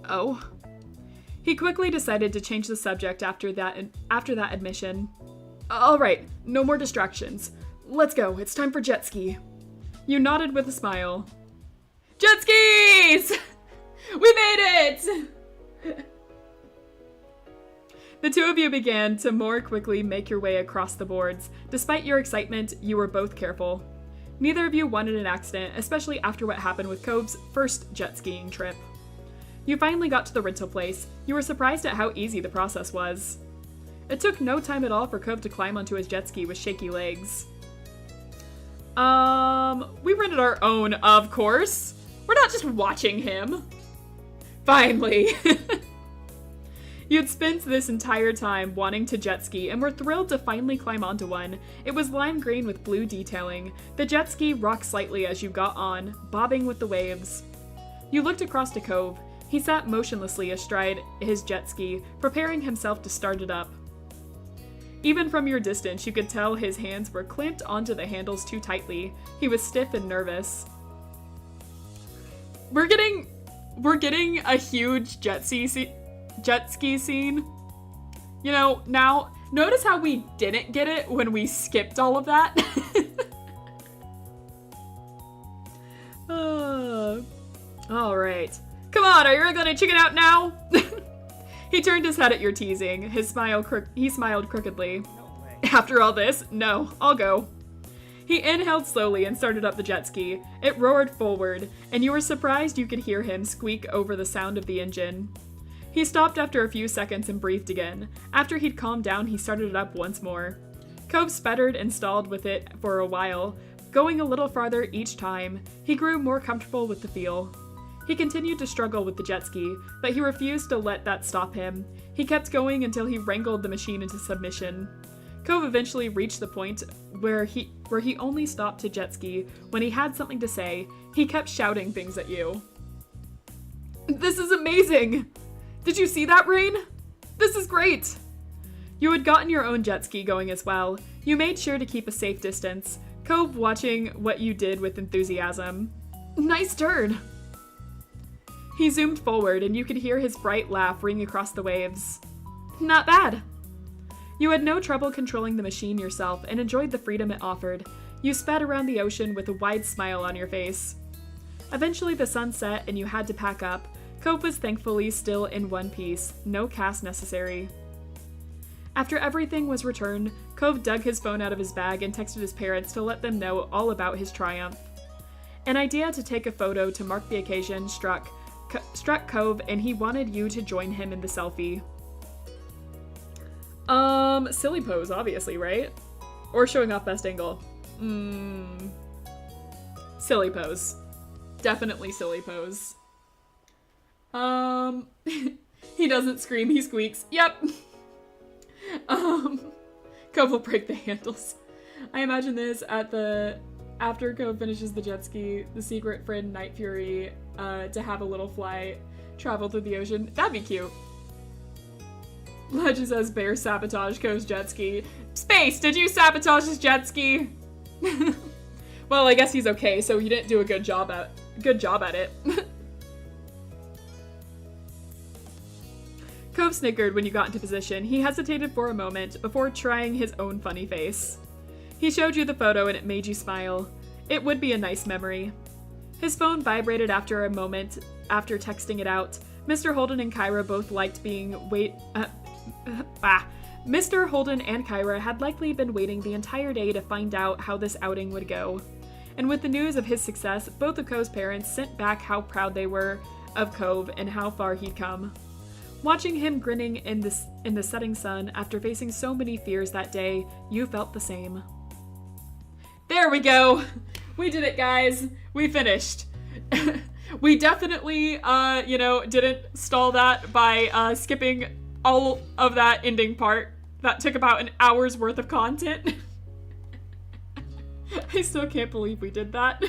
Oh. He quickly decided to change the subject after that admission. All right, no more distractions. Let's go, it's time for jet ski. You nodded with a smile. Jet skis! We made it! The two of you began to more quickly make your way across the boards. Despite your excitement, you were both careful. Neither of you wanted an accident, especially after what happened with Cove's first jet skiing trip. You finally got to the rental place. You were surprised at how easy the process was. It took no time at all for Cove to climb onto his jet ski with shaky legs. We rented our own, of course. We're not just watching him. Finally. You'd spent this entire time wanting to jet ski and were thrilled to finally climb onto one. It was lime green with blue detailing. The jet ski rocked slightly as you got on, bobbing with the waves. You looked across to Cove. He sat motionlessly astride his jet ski, preparing himself to start it up. Even from your distance, you could tell his hands were clamped onto the handles too tightly. He was stiff and nervous. We're getting we're getting a huge jet ski scene. You know, now, notice how we didn't get it when we skipped all of that? All right. Come on, are you really gonna chicken out now? He turned his head at your teasing. He smiled crookedly. No way. After all this, no, I'll go. He inhaled slowly and started up the jet ski. It roared forward, and you were surprised you could hear him squeak over the sound of the engine. He stopped after a few seconds and breathed again. After he'd calmed down, he started it up once more. Cove sputtered and stalled with it for a while, going a little farther each time. He grew more comfortable with the feel. He continued to struggle with the jet ski, but he refused to let that stop him. He kept going until he wrangled the machine into submission. Cove eventually reached the point where he only stopped to jet ski when he had something to say. He kept shouting things at you. This is amazing! Did you see that, Rain? This is great! You had gotten your own jet ski going as well. You made sure to keep a safe distance, Cove watching what you did with enthusiasm. Nice turn! He zoomed forward, and you could hear his bright laugh ring across the waves. Not bad. You had no trouble controlling the machine yourself and enjoyed the freedom it offered. You sped around the ocean with a wide smile on your face. Eventually the sun set and you had to pack up. Cove was thankfully still in one piece, no cast necessary. After everything was returned, Cove dug his phone out of his bag and texted his parents to let them know all about his triumph. An idea to take a photo to mark the occasion struck Cove, and he wanted you to join him in the selfie. Silly pose, obviously, right? Or showing off best angle. Silly pose. Definitely silly pose. He doesn't scream, he squeaks. Yep. Cove will break the handles. I imagine this after Cove finishes the jet ski, the secret friend Night Fury, to have a little flight, travel through the ocean. That'd be cute. Legend says Bear sabotaged Cove's jet ski. Space, did you sabotage his jet ski? Well, I guess he's okay, so he didn't do a good job at it. Cove snickered when you got into position. He hesitated for a moment before trying his own funny face. He showed you the photo and it made you smile. It would be a nice memory. His phone vibrated after a moment after texting it out. Mr. Holden and Kyra both liked being Mr. Holden and Kyra had likely been waiting the entire day to find out how this outing would go. And with the news of his success, both of Cove's parents sent back how proud they were of Cove and how far he'd come. Watching him grinning in the setting sun after facing so many fears that day, you felt the same. There we go! We did it, guys! We finished. We definitely, didn't stall that by skipping all of that ending part. That took about an hour's worth of content. I still can't believe we did that.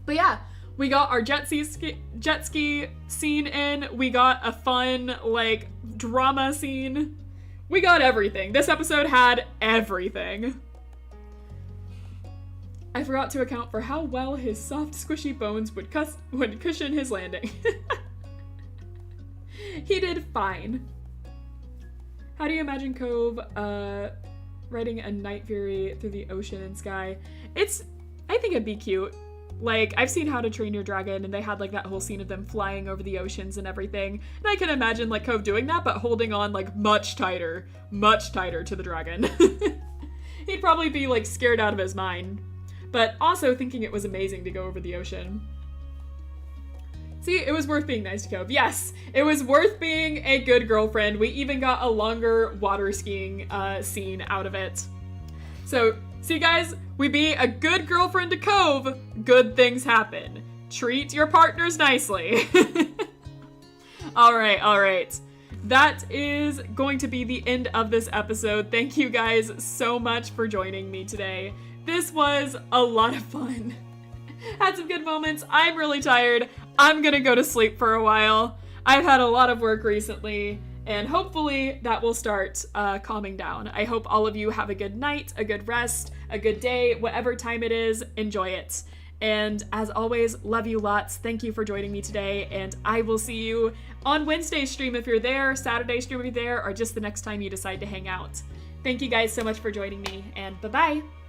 But yeah, we got our jet ski scene in. We got a fun, drama scene. We got everything. This episode had everything. I forgot to account for how well his soft, squishy bones would cushion his landing. He did fine. How do you imagine Cove riding a Night Fury through the ocean and sky? I think it'd be cute. I've seen How to Train Your Dragon, and they had, that whole scene of them flying over the oceans and everything. And I can imagine, Cove doing that, but holding on, much tighter to the dragon. He'd probably be, scared out of his mind. But also thinking it was amazing to go over the ocean. See, it was worth being nice to Cove. Yes, it was worth being a good girlfriend. We even got a longer water skiing scene out of it. So, see guys, we be a good girlfriend to Cove, good things happen. Treat your partners nicely. All right. That is going to be the end of this episode. Thank you guys so much for joining me today. This was a lot of fun. Had some good moments. I'm really tired. I'm gonna go to sleep for a while. I've had a lot of work recently, and hopefully that will start calming down. I hope all of you have a good night, a good rest, a good day, whatever time it is, enjoy it. And as always, love you lots. Thank you for joining me today, and I will see you on Wednesday's stream if you're there, Saturday stream if you're there, or just the next time you decide to hang out. Thank you guys so much for joining me, and bye-bye!